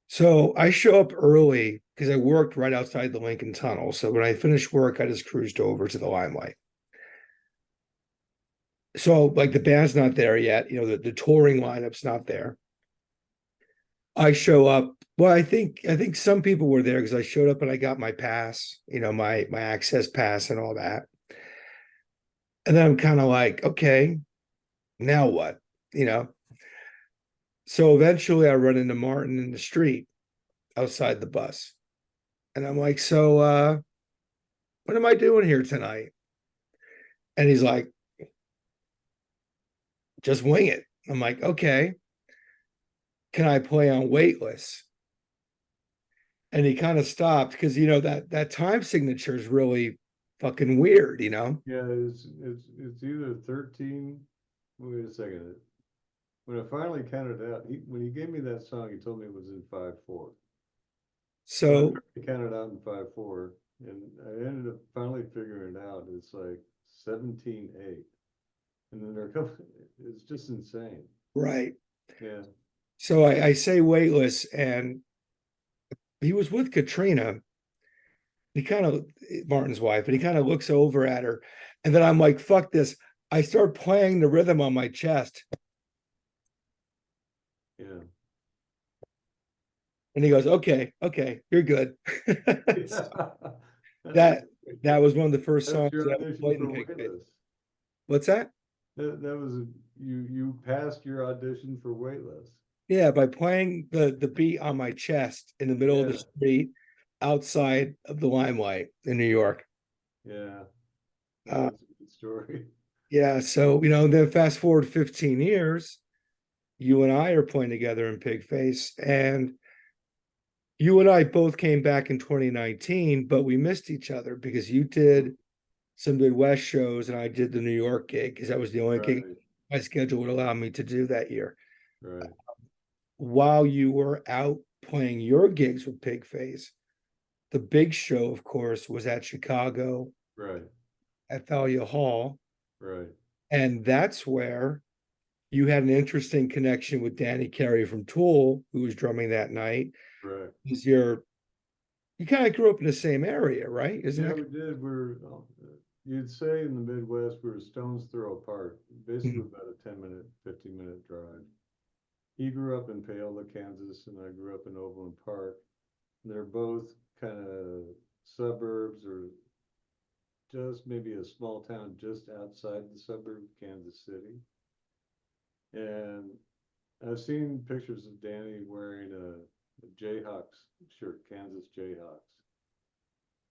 A: So I show up early because I worked right outside the Lincoln Tunnel. So when I finished work, I just cruised over to the Limelight. So like the band's not there yet, the touring lineup's not there. I show up. Well, I think some people were there because I showed up and I got my pass, my access pass and all that. And then I'm kind of like, okay, now what? You know. So eventually I run into Martin in the street outside the bus. And I'm like, so what am I doing here tonight? And he's like, just wing it. I'm like, okay, can I play on waitlist? And he kind of stopped because that time signature is really fucking weird.
B: Yeah, it's either 13. Wait a second. When I finally counted out, when he gave me that song, he told me it was in 5/4. And I
A: So
B: tried to count it out in 5/4, and I ended up finally figuring it out. It's like 17/8, and then there are a couple. It's just insane.
A: right.
B: Yeah,
A: So I say waitlist, and he was with Katrina. He kind of Martin's wife, and he kind of looks over at her, and then I'm like, "Fuck this!" I start playing the rhythm on my chest,
B: yeah,
A: and he goes, "Okay, okay, you're good."
B: yeah.
A: that that was one of the first
B: That's
A: songs
B: your
A: that I
B: audition
A: played in
B: for
A: Pigface.
B: Waitlist.
A: What's that?
B: That was you passed your audition for Waitlist.
A: Yeah, by playing the beat on my chest in the middle of the
B: Yeah,
A: street outside of the Limelight in New York.
B: yeah.
A: Uh,
B: That's a good story.
A: yeah, so then fast forward 15 years, you and I are playing together in Pigface, and you and I both came back in 2019, but we missed each other because you did some Midwest shows and I did the New York gig because that was the only gig
B: Right,
A: my schedule would allow me to do that year.
B: right,
A: While you were out playing your gigs with Pigface, the big show, of course, was at Chicago
B: right,
A: at Thalia Hall.
B: right.
A: And that's where you had an interesting connection with Danny Carey from Tool, who was drumming that night.
B: Right.
A: Is you kind of grew up in the same area, right? Isn't
B: Yeah,
A: that?
B: we did. You'd say in the Midwest, we're a stone's throw apart, basically
A: Mhm.
B: about a 10-minute, 15-minute drive. He grew up in Paola, Kansas, and I grew up in Overland Park. They're both kind of suburbs or just maybe a small town just outside the suburb of Kansas City. And I've seen pictures of Danny wearing a Jayhawks shirt, Kansas Jayhawks,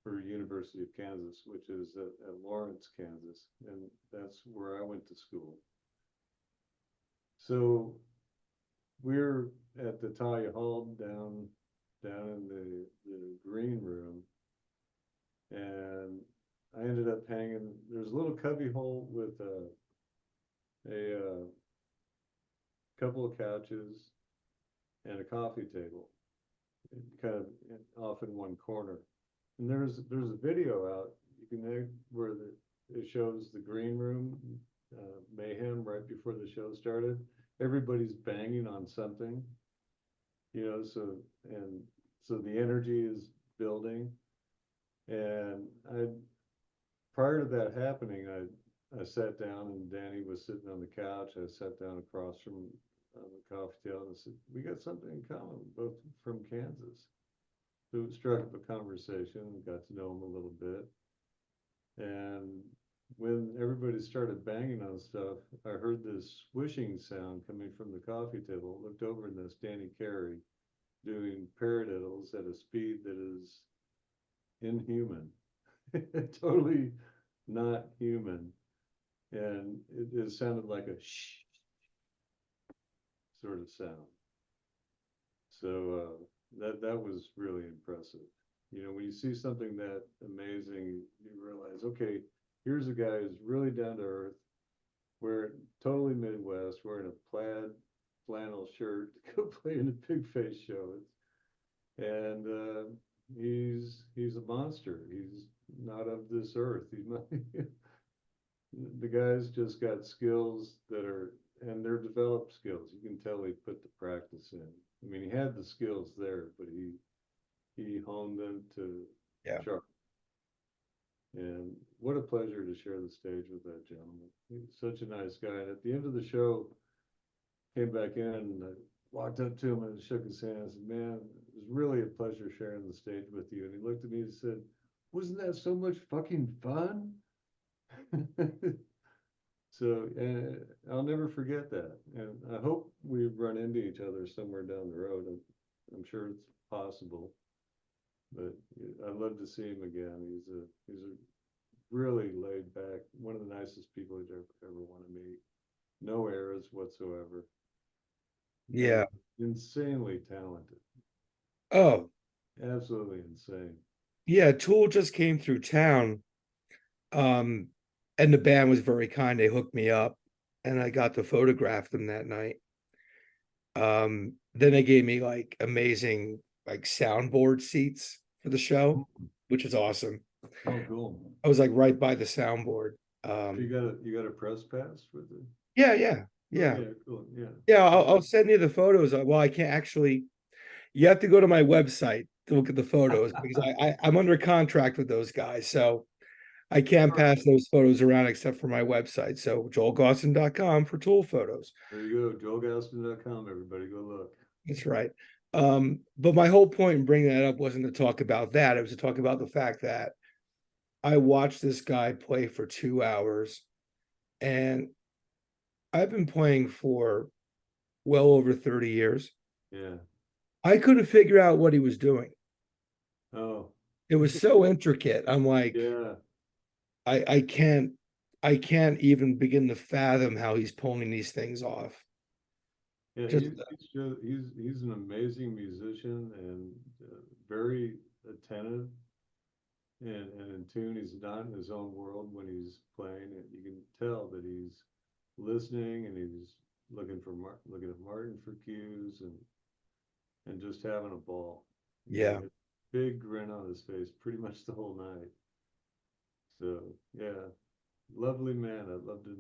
B: for University of Kansas, which is at Lawrence, Kansas, and that's where I went to school. So we're at the Talia Hall down in the green room, and I ended up hanging. There's a little cubby hole with a couple of couches and a coffee table, kind of off in one corner. And there's a video out you can where it shows the green room mayhem right before the show started. Everybody's banging on something, so and so the energy is building. And I prior to that happening, I sat down and Danny was sitting on the couch. I sat down across from the coffee table and I said, "We got something in common, both from Kansas." So it struck up a conversation, got to know him a little bit. And when everybody started banging on stuff, I heard this swishing sound coming from the coffee table. Looked over and that's Danny Carey doing paradiddles at a speed that is inhuman, totally not human. And it sounded like a shh sort of sound. So that was really impressive. When you see something that amazing, you realize, okay, here's a guy who's really down to earth. We're totally Midwest, wearing a plaid flannel shirt to go play in a Pigface show. And he's a monster. He's not of this earth. He's not. The guy's just got skills that are, and they're developed skills. You can tell he put the practice in. I mean, he had the skills there, but he honed them to
A: Yeah.
B: sharp. And what a pleasure to share the stage with that gentleman. He's such a nice guy. And at the end of the show, came back in and I walked up to him and shook his hand. I said, "Man, it was really a pleasure sharing the stage with you." And he looked at me and said, "Wasn't that so much fucking fun?" So, I'll never forget that. And I hope we run into each other somewhere down the road. I'm sure it's possible, but I'd love to see him again. He's a really laid back, one of the nicest people you'd ever want to meet. No errors whatsoever,
A: Yeah.
B: and insanely talented.
A: Oh,
B: Absolutely insane.
A: yeah. Tool just came through town. Um, and the band was very kind. They hooked me up and I got to photograph them that night. Then they gave me like amazing like soundboard seats for the show, which was awesome.
B: Oh, cool.
A: I was like right by the soundboard.
B: You got a press pass for the?
A: Yeah, yeah,
B: Oh
A: yeah.
B: yeah, cool. Yeah.
A: Yeah,
B: Yeah.
A: I'll send you the photos. Well, I can't actually, you have to go to my website to look at the photos because I'm under contract with those guys. So I can't pass those photos around except for my website. So joelgausten.com for tool photos.
B: There you go. JoelGaustin.com. Everybody go look.
A: That's right. But my whole point in bringing that up wasn't to talk about that. It was to talk about the fact that I watched this guy play for 2 hours and I've been playing for well over 30 years.
B: Yeah.
A: I couldn't figure out what he was doing.
B: Oh,
A: It was so intricate. I'm like,
B: yeah.
A: I, I can't I can't even begin to fathom how he's pulling these things off.
B: Yeah,
A: Just
B: he's an amazing musician and very attentive and in tune. He's not in his own world when he's playing. And you can tell that he's listening and he's looking at Martin for cues and just having a ball.
A: yeah,
B: Big grin on his face pretty much the whole night. So yeah, lovely man. I'd love to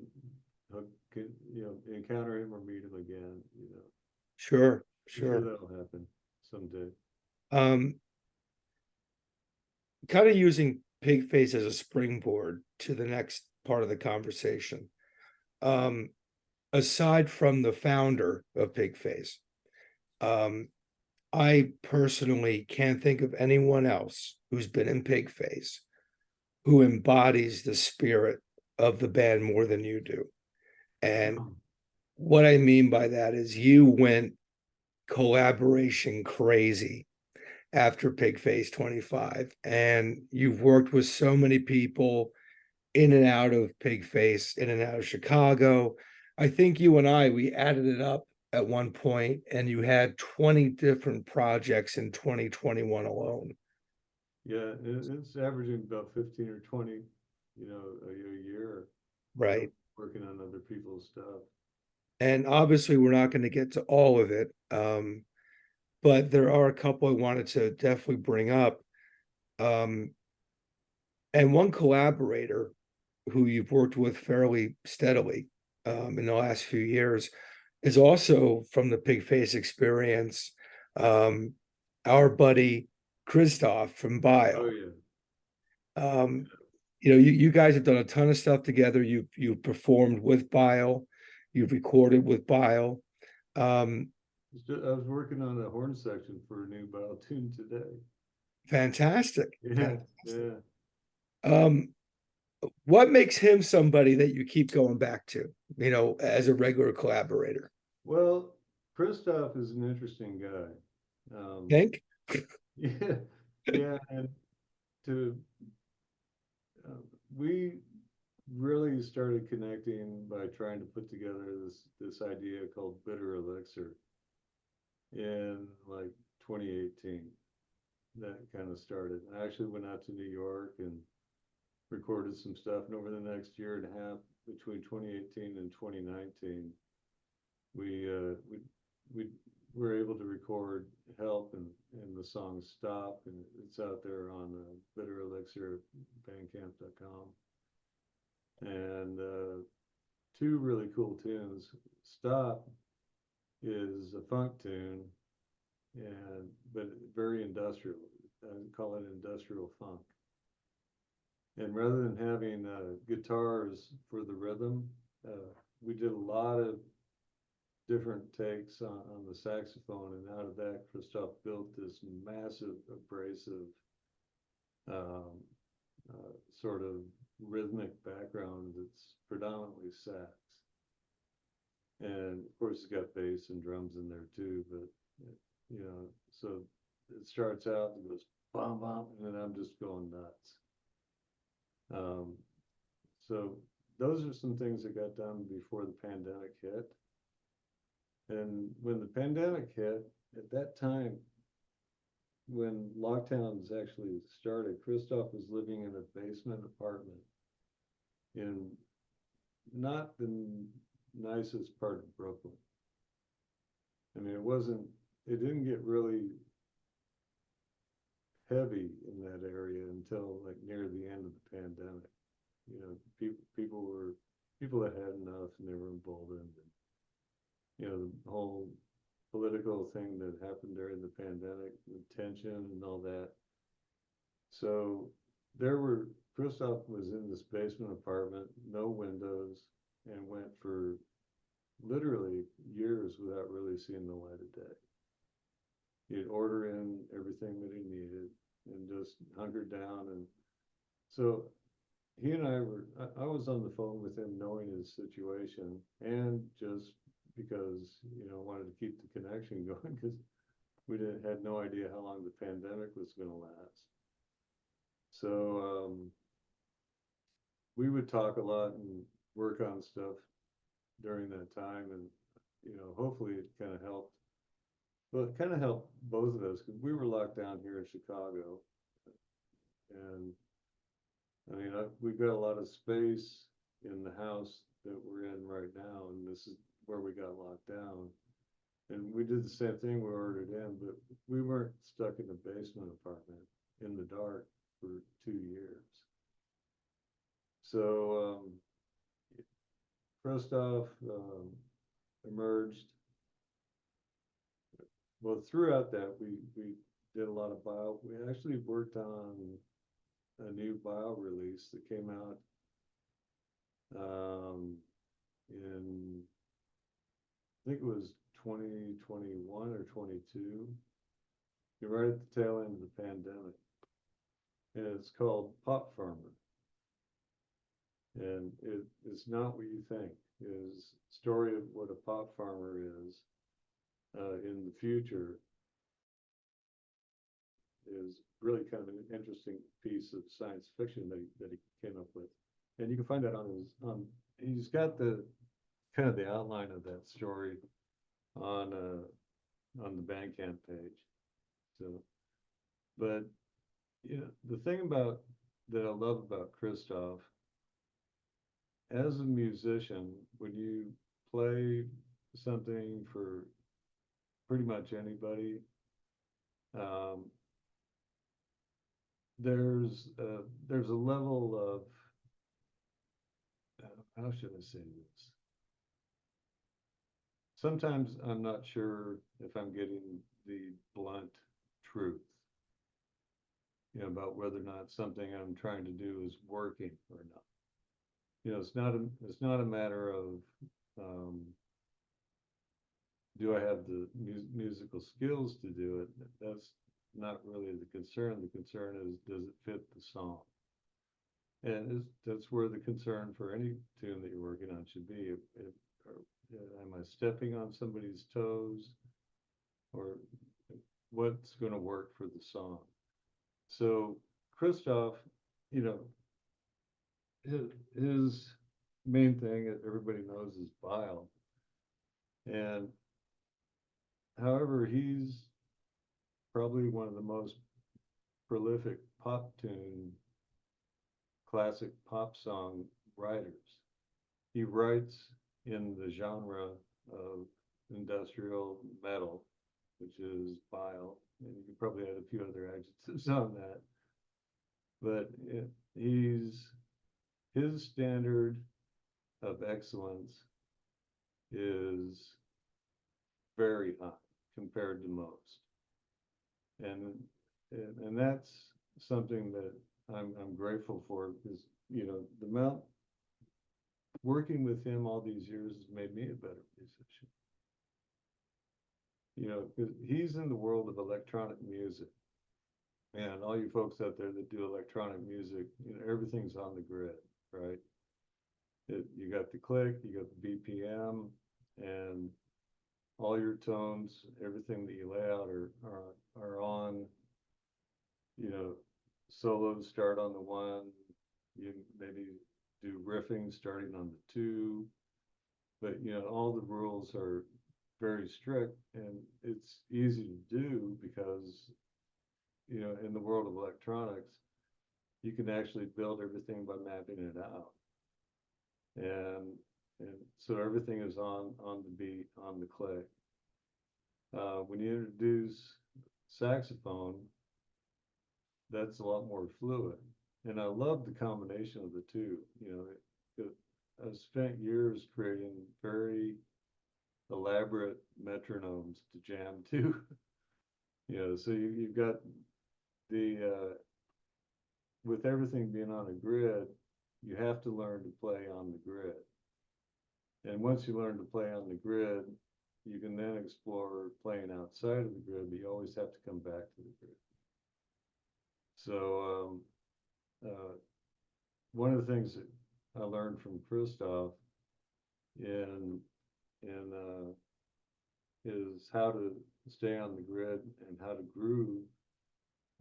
B: hook, encounter him or meet him again.
A: sure,
B: I'm sure
A: sure.
B: that'll happen someday.
A: Um, Kind of using Pigface as a springboard to the next part of the conversation. Um, Aside from the founder of Pigface, um, I personally can't think of anyone else who's been in Pigface who embodies the spirit of the band more than you do. And what I mean by that is you went collaboration crazy after Pigface 25, and you've worked with so many people in and out of Pigface, in and out of Chicago. I think you and we added it up at one point, and you had 20 different projects in 2021 alone.
B: Yeah, it's averaging about 15 or 20, a year,
A: Right.
B: working on other people's stuff.
A: And obviously, we're not going to get to all of it. But there are a couple I wanted to definitely bring up. Um, and one collaborator who you've worked with fairly steadily in the last few years is also from the Pigface experience. Um, our buddy Christoph from
B: Oh
A: Bile.
B: yeah.
A: Um, you guys have done a ton of stuff together. You performed with Bile, you've recorded with Bile. Um,
B: I was working on a horn section for a new Bile tune today.
A: Fantastic,
B: Yeah,
A: fantastic.
B: yeah.
A: Um, what makes him somebody that you keep going back to, as a regular collaborator?
B: Well, Christoph is an interesting guy.
A: Think?
B: Yeah, yeah, and to uh, we really started connecting by trying to put together this idea called Bitter Elixir in like 2018. That kind of started. I actually went out to New York and recorded some stuff, and over the next year and a half, between 2018 and 2019, we we we we're able to record Help and the song Stop, and it's out there on Bitter Elixir at bandcamp.com. And two really cool tunes. Stop is a funk tune, but very industrial. I call it industrial funk. And rather than having guitars for the rhythm, we did a lot of different takes on the saxophone, and out of that, Christoph built this massive, abrasive sort of rhythmic background that's predominantly sax. And of course, it's got bass and drums in there too, but you know, so it starts out and goes bum bum, and then I'm just going nuts. So those are some things that got done before the pandemic hit. And when the pandemic hit, at that time, when lockdowns actually started, Christoph was living in a basement apartment in not the nicest part of Brooklyn. I mean, it didn't get really heavy in that area until like near the end of the pandemic. You know, people that had enough and they were emboldened. And, you know, the whole political thing that happened during the pandemic, the tension and all that. So Christoph was in this basement apartment, no windows, and went for literally years without really seeing the light of day. He'd order in everything that he needed and just hunkered down. And so he and I was on the phone with him knowing his situation, and just because, you know, wanted to keep the connection going, because we had no idea how long the pandemic was going to last. So we would talk a lot and work on stuff during that time, and you know, hopefully it kind of helped. Well, it kind of helped both of us because we were locked down here in Chicago, and I mean, we've got a lot of space in the house that we're in right now, and this is where we got locked down. And we did the same thing, we ordered in, but we weren't stuck in a basement apartment in the dark for 2 years. So Christoph emerged. Well, throughout that, we did a lot of Bile. We actually worked on a new Bile release that came out in, I think it was 2021 or 22. You're right at the tail end of the pandemic. And it's called Pop Farmer. And it's not what you think. It's a story of what a pop farmer is in the future. Is really kind of an interesting piece of science fiction that he came up with. And you can find that he's got the kind of the outline of that story on the Bandcamp page. So, but you know, the thing that I love about Christoph, as a musician, when you play something for pretty much anybody, there's a level of how should I say this? Sometimes I'm not sure if I'm getting the blunt truth, you know, about whether or not something I'm trying to do is working or not. You know, it's not a matter of do I have the musical skills to do it. That's not really the concern. The concern is, does it fit the song? And that's where the concern for any tune that you're working on should be. Am I stepping on somebody's toes, or what's going to work for the song? So Christoph, you know, his main thing that everybody knows is Bile. And however, he's probably one of the most prolific pop tune, classic pop song writers. He writes in the genre of industrial metal, which is Bile, and you could probably add a few other adjectives on that. But his standard of excellence is very high compared to most, and and that's something that I'm grateful for, because the amount working with him all these years has made me a better musician. Because he's in the world of electronic music, and all you folks out there that do electronic music, everything's on the grid, right? You got the click, you got the BPM, and all your tones, everything that you lay out are on. Solos start on the one. You maybe do riffing starting on the two, but all the rules are very strict, and it's easy to do because in the world of electronics, you can actually build everything by mapping it out, and so everything is on the beat, on the click. When you introduce saxophone, that's a lot more fluid, and I love the combination of the two. I've spent years creating very elaborate metronomes to jam to. So you've got the with everything being on a grid, you have to learn to play on the grid. And once you learn to play on the grid, you can then explore playing outside of the grid, but you always have to come back to the grid. So one of the things that I learned from Christoph in is how to stay on the grid and how to groove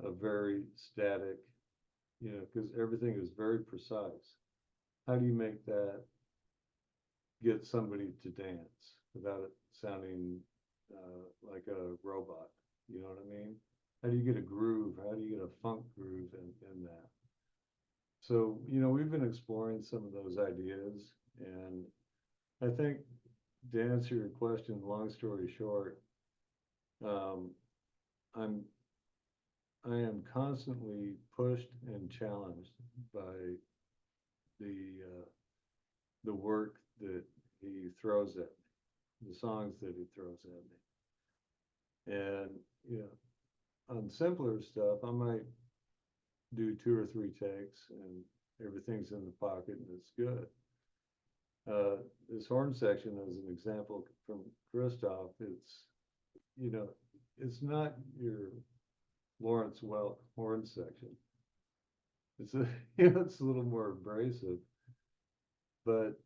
B: a very static, because everything is very precise. How do you make that get somebody to dance without it sounding like a robot? You know what I mean? How do you get a groove? How do you get a funk groove in that? So, we've been exploring some of those ideas, and I think, to answer your question, long story short, I am constantly pushed and challenged by the work that he throws at me, the songs that he throws at me. And on simpler stuff, I might do 2 or 3 takes and everything's in the pocket and it's good. This horn section, as an example from Christoph, it's not your Lawrence Welk horn section. It's it's a little more abrasive, but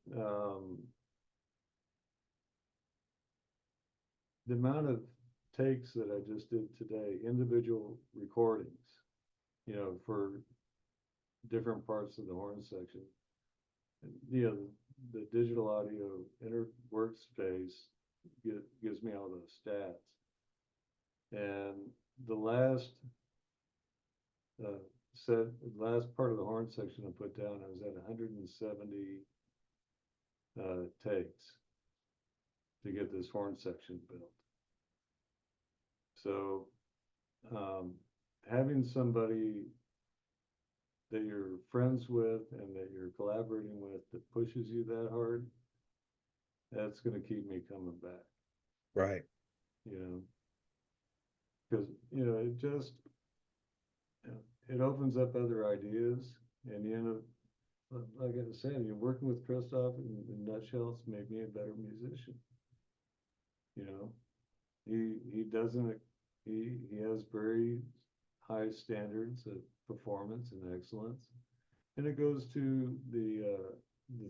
B: the amount of takes that I just did today, individual recordings, for different parts of the horn section, the digital audio inner workspace gives me all those stats. And the last last part of the horn section I put down, I was at 170 takes to get this horn section built. So having somebody that you're friends with and that you're collaborating with that pushes you that hard, that's going to keep me coming back.
A: Right.
B: Because it just it opens up other ideas, and like I was saying, you're working with Christoph in nutshell, it's made me a better musician. He doesn't he has very high standards of performance and excellence, and it goes to the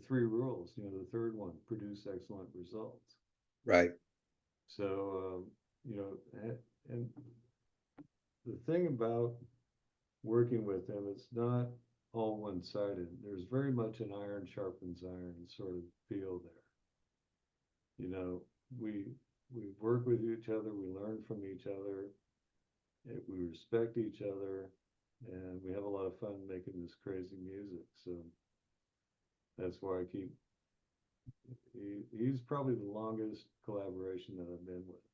B: 3 rules. The third one: produce excellent results.
A: Right.
B: So and the thing about working with him, it's not all one-sided. There's very much an iron sharpens iron sort of feel there. We work with each other, we learn from each other, we respect each other, and we have a lot of fun making this crazy music. So that's why he's probably the longest collaboration that I've been with.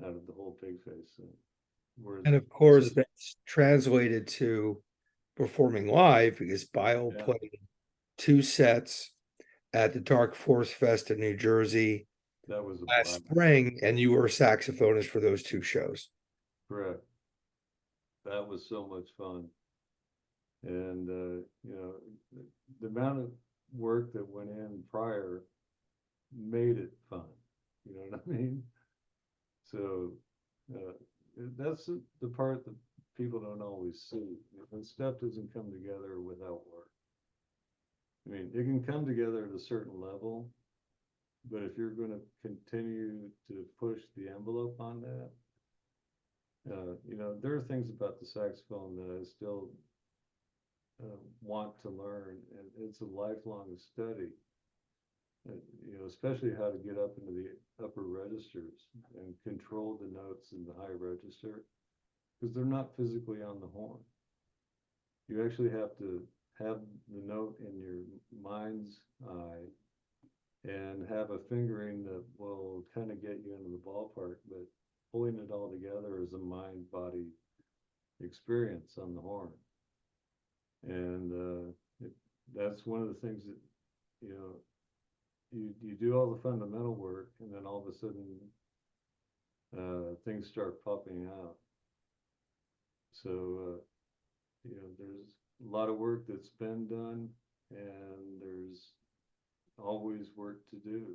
B: out of the whole Pigface thing. Whereas,
A: And of course, that's translated to performing live because Bile
B: yeah,
A: played 2 sets at the Dark Force Fest in New Jersey
B: that was a
A: last
B: blast.
A: spring, and you were a saxophonist for those 2 shows.
B: Correct. That was so much fun. And, you know, the amount of work that went in prior made it fun. You know what I mean? So uh, that's the part that people don't always see. When stuff doesn't come together without work. I mean, it can come together at a certain level, but if you're going to continue to push the envelope on that, you know, there are things about the saxophone that I still want to learn, and it's a lifelong study. You know, especially how to get up into the upper registers and control the notes in the high register, because they're not physically on the horn. You actually have to have the note in your mind's eye and have a fingering that will kind of get you into the ballpark, but pulling it all together is a mind body experience on the horn. And that's one of the things that, you know, you do all the fundamental work, and then all of a sudden things start popping out. So you know, there's a lot of work that's been done, and there's always work to do.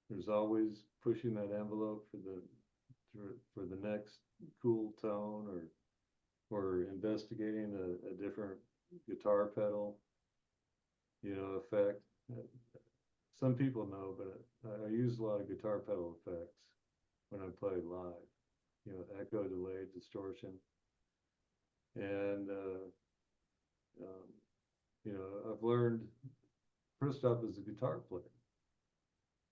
B: There's always pushing that envelope for the next cool tone, or investigating a different guitar pedal, you know, effect. Some people know, but I use a lot of guitar pedal effects when I play live. You know, echo, delay, distortion, and you know, I've learned. First off, as a guitar player,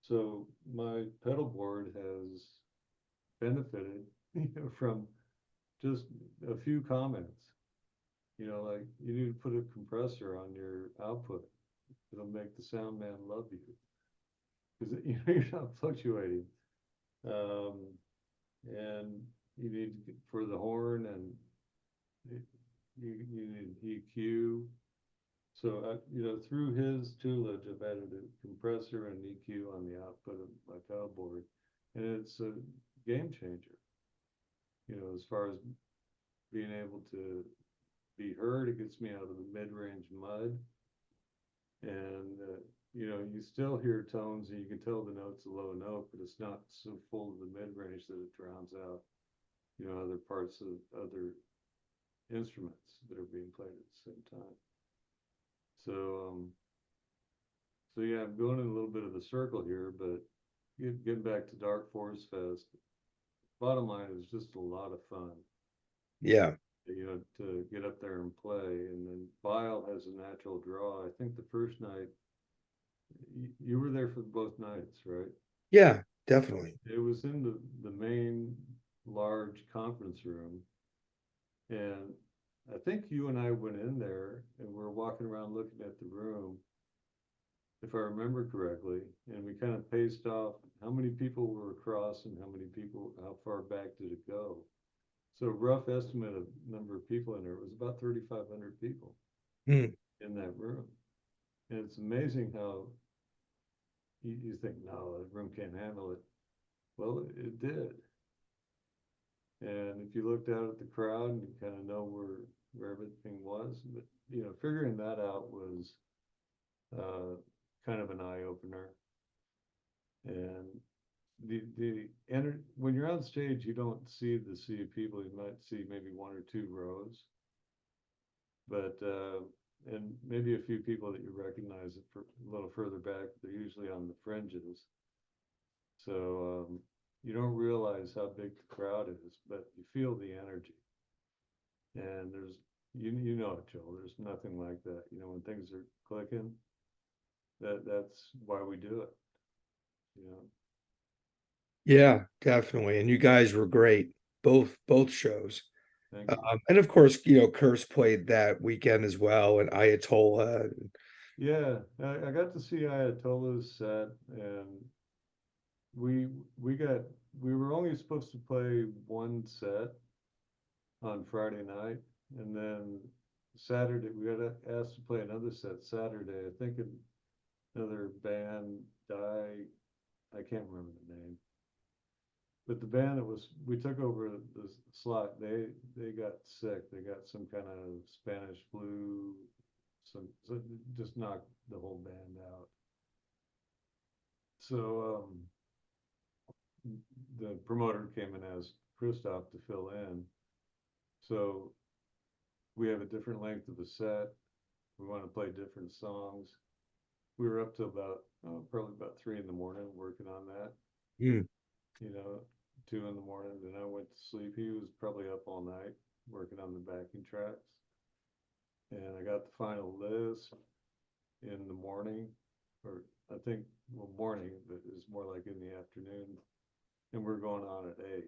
B: so my pedal board has benefited, you know, from just a few comments. You know, like, you need to put a compressor on your output. It'll make the sound man love you, because you know, you're not fluctuating. Um, and you need for the horn, and you need EQ. So you know, through his toolage, I've added a compressor and EQ on the output of my pedal board, and it's a game changer. You know, as far as being able to be heard, it gets me out of the mid-range mud, and you know, you still hear tones, and you can tell the note's a low note, but it's not so full of the mid-range that it drowns out, you know, other parts of other instruments that are being played at the same time. So so yeah, I'm going in a little bit of a circle here, but getting back to Dark Force Fest, bottom line is just a lot of fun,
A: Yeah.
B: you know, to get up there and play. And then Bile has a natural draw. I think the first night, you were there for both nights, right?
A: Yeah, definitely.
B: It was in the main large conference room, and I think you and I went in there, and we're walking around looking at the room, if I remember correctly, and we kind of paced off how many people were across and how many people, how far back did it go. So rough estimate of number of people in there, it was about 3,500 people
A: Hmm.
B: in that room. And it's amazing how you think, no, the room can't handle it. Well, it did. And if you looked out at the crowd, and you kind of know where everything was, but you know, figuring that out was uh, kind of an eye opener. And when you're on stage, you don't see the sea of people. You might see maybe one or two rows, but and maybe a few people that you recognize for a little further back. They're usually on the fringes, so you don't realize how big the crowd is, but you feel the energy. And there's, you know it, Joel. There's nothing like that. You know, when things are clicking, that's why we do it. You know.
A: Yeah, definitely. And you guys were great, both shows.
B: Thank you.
A: And of course, you know, Curse played that weekend as well, and Ayatollah.
B: Yeah, I got to see Ayatollah's set, and we got we were only supposed to play one set on Friday night, and then Saturday we got asked to play another set Saturday. I think another band died. I can't remember the name, but the band that was we took over the slot, they got sick. They got some kind of Spanish flu, so just knocked the whole band out. So the promoter came and asked Christoph to fill in. So we have a different length of a set. We want to play different songs. We were up to about probably about 3 in the morning working on that.
A: Mm.
B: You know, 2 in the morning. Then I went to sleep. He was probably up all night working on the backing tracks. And I got the final list in the morning, or I think well morning, but it's more like in the afternoon. And we're going on at 8.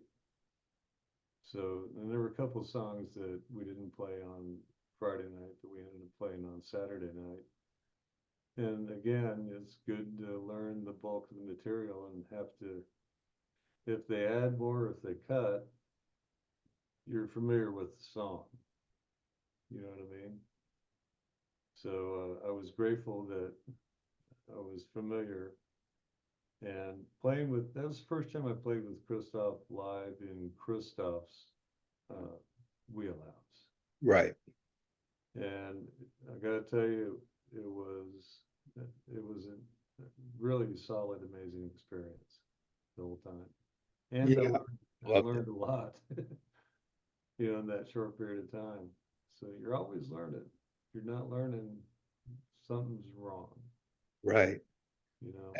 B: So, and there were a couple of songs that we didn't play on Friday night that we ended up playing on Saturday night. And again, it's good to learn the bulk of the material and have to, if they add more, if they cut, you're familiar with the song. You know what I mean? So I was grateful that I was familiar and playing with, that was the first time I played with Christoph live in Christoph's wheelhouse.
A: Right.
B: And I got to tell you, it was a really solid, amazing experience the whole time. And
A: Yeah.
B: I
A: Loved it.
B: learned a lot, you know, in that short period of time. So you're always learning. If you're not learning, something's wrong,
A: Right.
B: you know.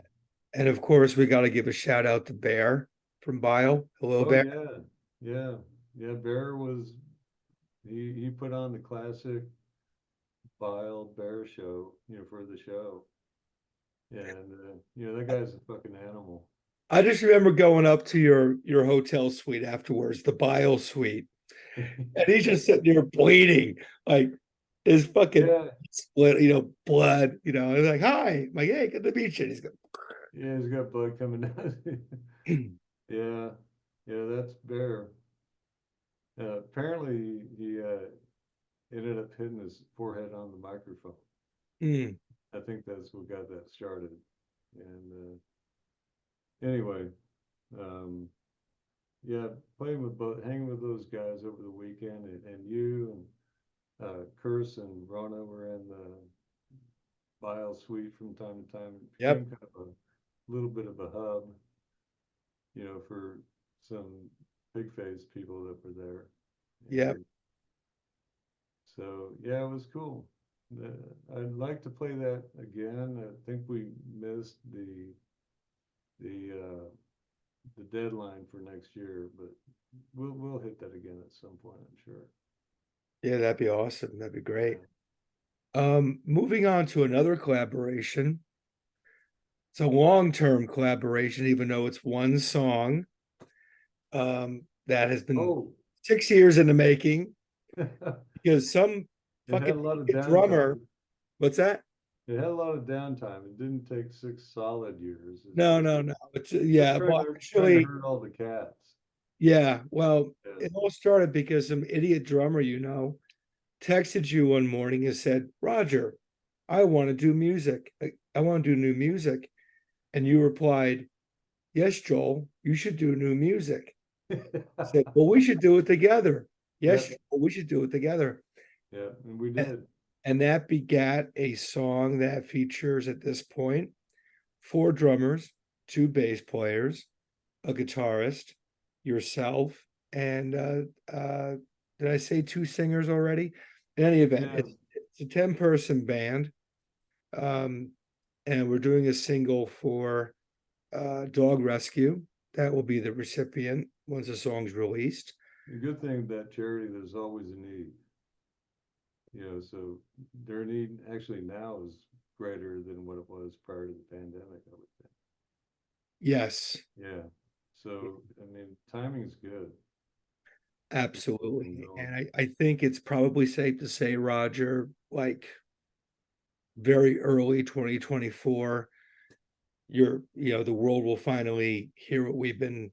A: And of course, we got to give a shout out to Bear from Bile. Hello,
B: Oh
A: Bear.
B: yeah, yeah, yeah. Bear was he put on the classic Bile Bear show, you know, for the show, and you know that guy's a fucking animal.
A: I just remember going up to your hotel suite afterwards, the Bile suite, and he's just sitting there bleeding, like his fucking
B: Yeah,
A: split, blood, and I was like, "Hi," I'm like, "Hey, good to meet you." And he's
B: yeah, he's got blood coming down.
A: going,
B: Yeah, yeah, that's Bear. Apparently, he ended up hitting his forehead on the microphone.
A: "Mm,
B: I think that's what got that started. And anyway, um, yeah, playing with both, hanging with those guys over the weekend, and you and Curse and Rona were in the Bile Suite from time to time. It
A: yep,
B: became kind of a little bit of a hub, you know, for some Pigface people that were there.
A: yep,
B: And so, yeah, it was cool. I'd like to play that again. I think we missed the uh, the deadline for next year, but we'll hit that again at some point, I'm sure.
A: yeah, that'd be awesome. That'd be great."
B: Yeah.
A: Moving on to another collaboration. It's a long-term collaboration, even though it's one song. That has been
B: Oh,
A: 6 years in the making
B: it
A: because some
B: had
A: fucking
B: a lot of
A: drummer.
B: downtime.
A: What's that?
B: It had a lot of downtime. It didn't take 6 solid years.
A: No,
B: It's
A: no,
B: just
A: no. It's
B: just
A: yeah. Well,
B: trying to
A: actually,
B: herd all the cats.
A: yeah. Well,
B: Yeah.
A: it all started because some idiot drummer, texted you one morning and said, "Roger, I want to do music. I want to do new music." And you replied, "Yes, Joel, you should do new music." I said, "Well, we should do it together." "Yes,
B: Yep.
A: Joel, we should do it together."
B: Yeah. And we
A: And,
B: did.
A: and that begat a song that features at this point 4 drummers, 2 bass players, a guitarist, yourself, and did I say 2 singers already? In any event,
B: Yeah.
A: it's a 10-person band. Um, and we're doing a single for Dog Rescue. That will be the recipient once the song's released.
B: The good thing that charity, there's always a need. You know, so their need actually now is greater than what it was prior to the pandemic, I would think.
A: Yes,
B: Yeah. So, I mean, timing's good. Keep everything
A: absolutely.
B: going.
A: And I think it's probably safe to say, Roger, like very early 2024, the world will finally hear what we've been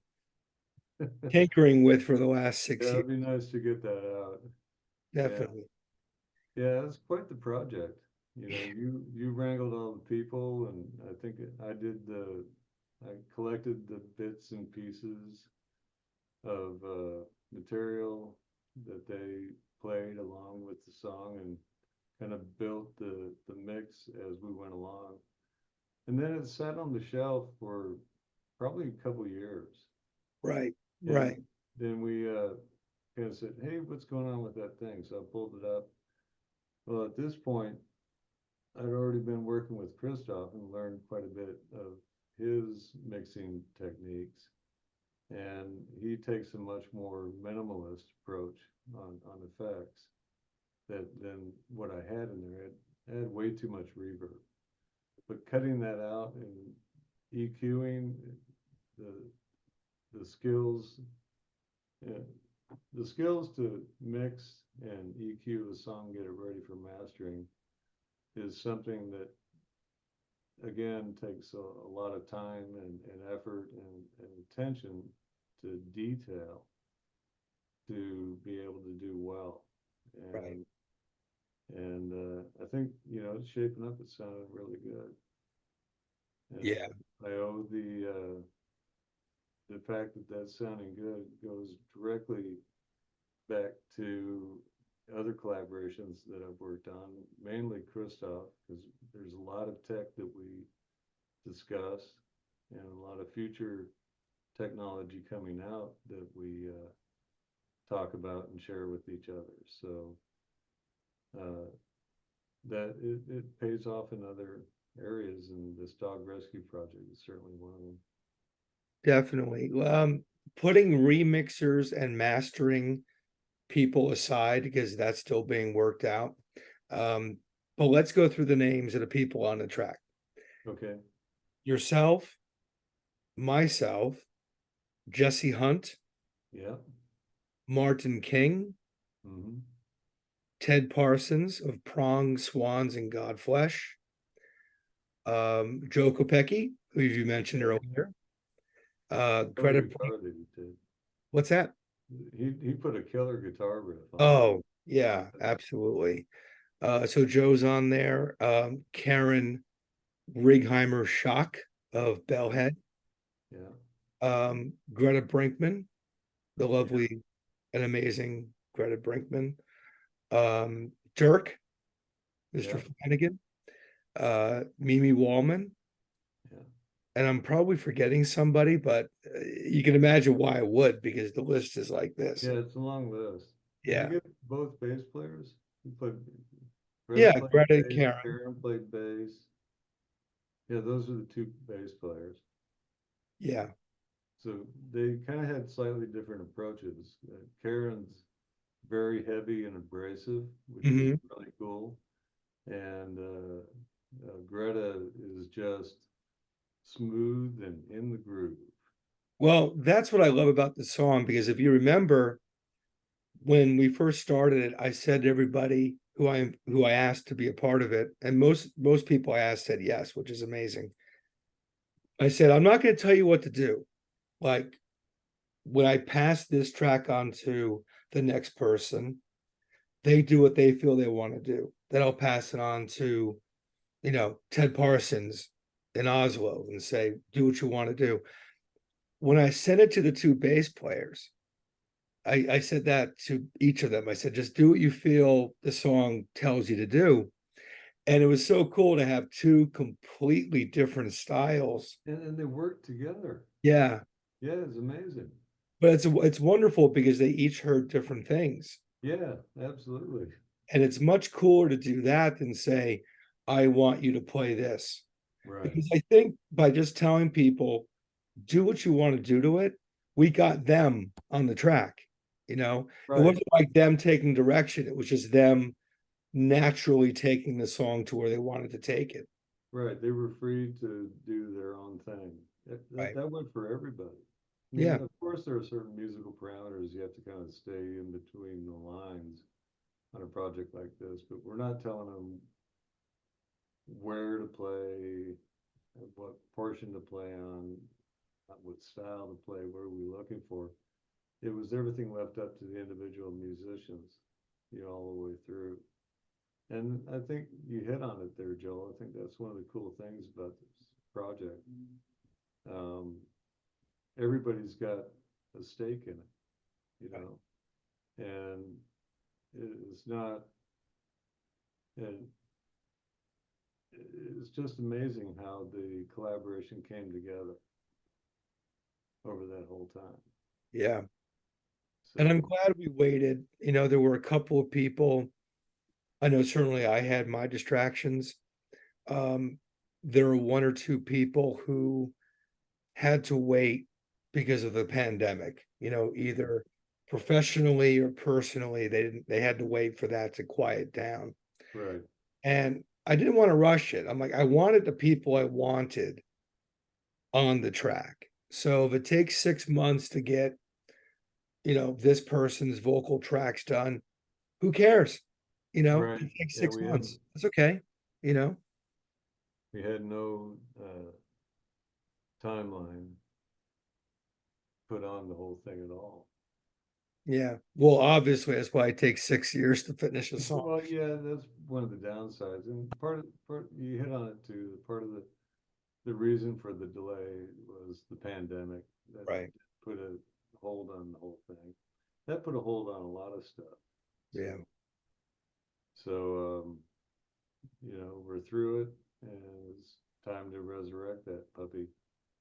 A: tinkering with for the last
B: Yeah,
A: 6 years.
B: it'd be nice to get that out. Yeah,
A: Definitely.
B: yeah, it's quite the project. You know, you wrangled all the people, and I think I collected the bits and pieces of material that they played along with the song, and kind of built the mix as we went along. And then it sat on the shelf for probably a couple years.
A: Right.
B: And
A: Right.
B: then we kind of said, hey, what's going on with that thing? So I pulled it up. Well, at this point, I'd already been working with Christoph and learned quite a bit of his mixing techniques. And he takes a much more minimalist approach on effects than what I had in there. I had way too much reverb. But cutting that out and EQing the the skills, yeah, the skills to mix and EQ a song, get it ready for mastering, is something that again takes a lot of time and effort and attention to detail to be able to do well.
A: Right.
B: And I think it's shaping up. It's sounding really good, and
A: Yeah.
B: I owe the fact that that's sounding good goes directly back to other collaborations that I've worked on, mainly Christoph, because there's a lot of tech that we discuss and a lot of future technology coming out that we talk about and share with each other. So uh, that it pays off in other areas, and this dog rescue project is certainly one of them.
A: Definitely. Putting remixers and mastering people aside because that's still being worked out. Um, but let's go through the names of the people on the track.
B: Okay.
A: Yourself, myself, Jesse Hunt,
B: Yeah.
A: Martin King,
B: Mm-hmm.
A: Ted Parsons of Prong, Swans, and Godflesh, Joe Kopecki, who you mentioned
B: Yeah.
A: earlier.
B: Killer
A: Greta,
B: guitar that he did.
A: what's that?
B: He put a killer guitar riff on that.
A: Oh, yeah, absolutely. So Joe's on there. Karen Righeimer Schock of
B: Yeah.
A: Bellhead.
B: Yeah.
A: Greta Brinkman, the
B: Yeah.
A: lovely and amazing Greta Brinkman. Dirk, Mr.
B: Yeah.
A: Flanagan, Mimi Wallman,
B: Yeah.
A: and I'm probably forgetting somebody, but you can imagine why I would because the list is like this.
B: Yeah, it's a long list. Did you
A: Yeah.
B: get both bass players? You played Greta
A: Yeah,
B: played
A: Greta and
B: bass,
A: Karen.
B: Karen played bass. Yeah, those are the two bass players.
A: Yeah.
B: So they kind of had slightly different approaches. Karen's very heavy and abrasive, which is
A: Hmm.
B: really cool. And Greta is just smooth and in the groove.
A: Well, that's what I love about the song because if you remember when we first started it, I said to everybody who I asked to be a part of it, and most people I asked said yes, which is amazing. I said, I'm not going to tell you what to do. Like when I pass this track on to the next person, they do what they feel they want to do. Then I'll pass it on to, Ted Parsons in Oslo and say, do what you want to do. When I sent it to the two bass players, I said that to each of them. I said, just do what you feel the song tells you to do. And it was so cool to have two completely different styles.
B: And they work together.
A: Yeah.
B: Yeah, it's amazing.
A: But it's wonderful because they each heard different things.
B: Yeah, absolutely.
A: And it's much cooler to do that than say, I want you to play this.
B: Right.
A: Because I think by just telling people, do what you want to do to it, we got them on the track. It
B: Right.
A: wasn't like them taking direction, it was just them naturally taking the song to where they wanted to take it.
B: Right. They were free to do their own thing.
A: Right.
B: That went for everybody. I mean,
A: Yeah.
B: of course, there are certain musical parameters you have to kind of stay in between the lines on a project like this, but we're not telling them where to play, what portion to play on, what style to play, what are we looking for. it was everything left up to the individual musicians, all the way through. And I think you hit on it there, Joel. I think that's one of the cool things about this project. Um, Everybody's got a stake in it, and it's not, and it's just amazing how the collaboration came together over that whole time.
A: Yeah. And I'm
B: So,
A: glad we waited. There were a couple of people. I know certainly I had my distractions. Um, there were one or two people who had to wait because of the pandemic, either professionally or personally, they had to wait for that to quiet down.
B: right,
A: And I didn't want to rush it. I'm like, I wanted the people I wanted on the track. So if it takes 6 months to get, this person's vocal tracks done, who cares?
B: right.
A: It takes
B: Yeah,
A: 6 months. That's okay. You know?
B: we had no timeline put on the whole thing at all.
A: Yeah. Well, obviously that's why it takes 6 years to finish a song.
B: Well, yeah, that's one of the downsides, and part you hit on it too. Part of the reason for the delay was the pandemic that
A: Right.
B: put a hold on the whole thing. That put a hold on a lot of stuff.
A: Yeah.
B: So, we're through it, and it's time to resurrect that puppy.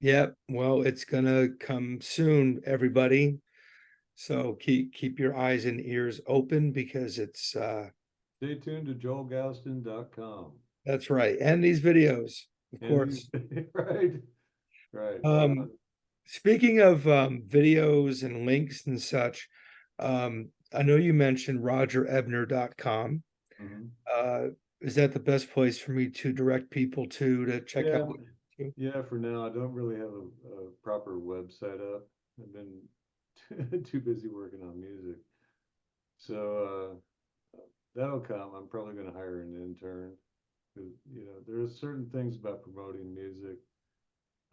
A: Yeah. Well, it's gonna come soon, everybody. So keep your eyes and ears open because it's
B: Stay tuned to joelgausten.com.
A: that's right. And these videos, of
B: And these,
A: course.
B: right, right.
A: Um, speaking of videos and links and such, I know you mentioned rogerebner.com.
B: Mhm.
A: Uh, is that the best place for me to direct people to check out
B: Yeah,
A: what you do?
B: yeah. For now, I don't really have a proper website up. I've been too busy working on music. So that'll come. I'm probably going to hire an intern. 'Cause, there's certain things about promoting music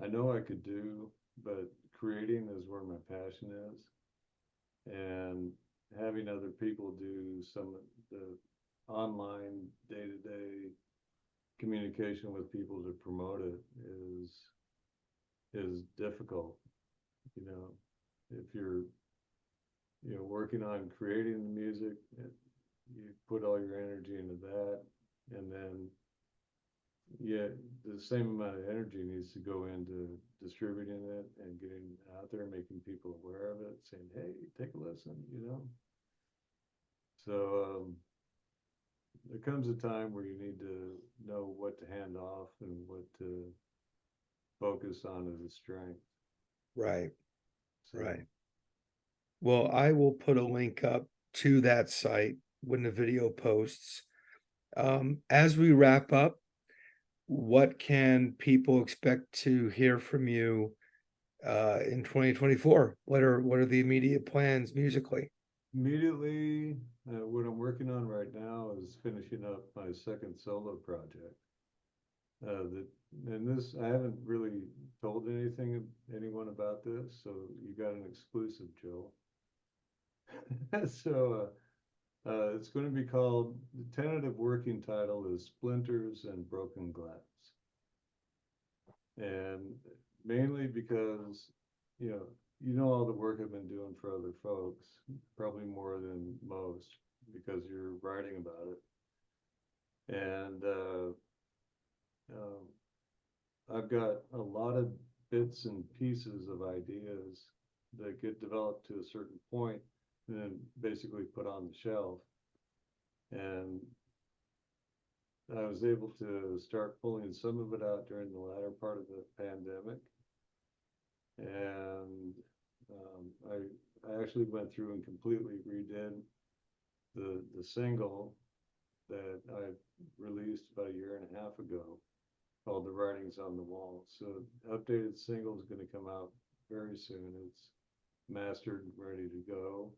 B: I know I could do, but creating is where my passion is. And having other people do some of the online day-to-day communication with people to promote it is difficult. You know, if you're working on creating the music, you put all your energy into that, and then yeah, the same amount of energy needs to go into distributing it and getting it out there, making people aware of it, saying, "Hey, take a listen." So there comes a time where you need to know what to hand off and what to focus on as a strength.
A: Right,
B: So
A: right. Well, I will put a link up to that site when the video posts. As we wrap up, what can people expect to hear from you in 2024? What are the immediate plans musically?
B: immediately, what I'm working on right now is finishing up my second solo project. That and this I haven't really told anyone about this, so you got an exclusive, Joe. So it's going to be called, the tentative working title is Splinters and Broken Glass, and mainly because you know all the work I've been doing for other folks, probably more than most because you're writing about it, and um, I've got a lot of bits and pieces of ideas that get developed to a certain point and then basically put on the shelf. And I was able to start pulling some of it out during the latter part of the pandemic. And I actually went through and completely redid the single that I released about a year and a half ago called The Writings on the Wall. So updated single is going to come out very soon. It's mastered and ready to go.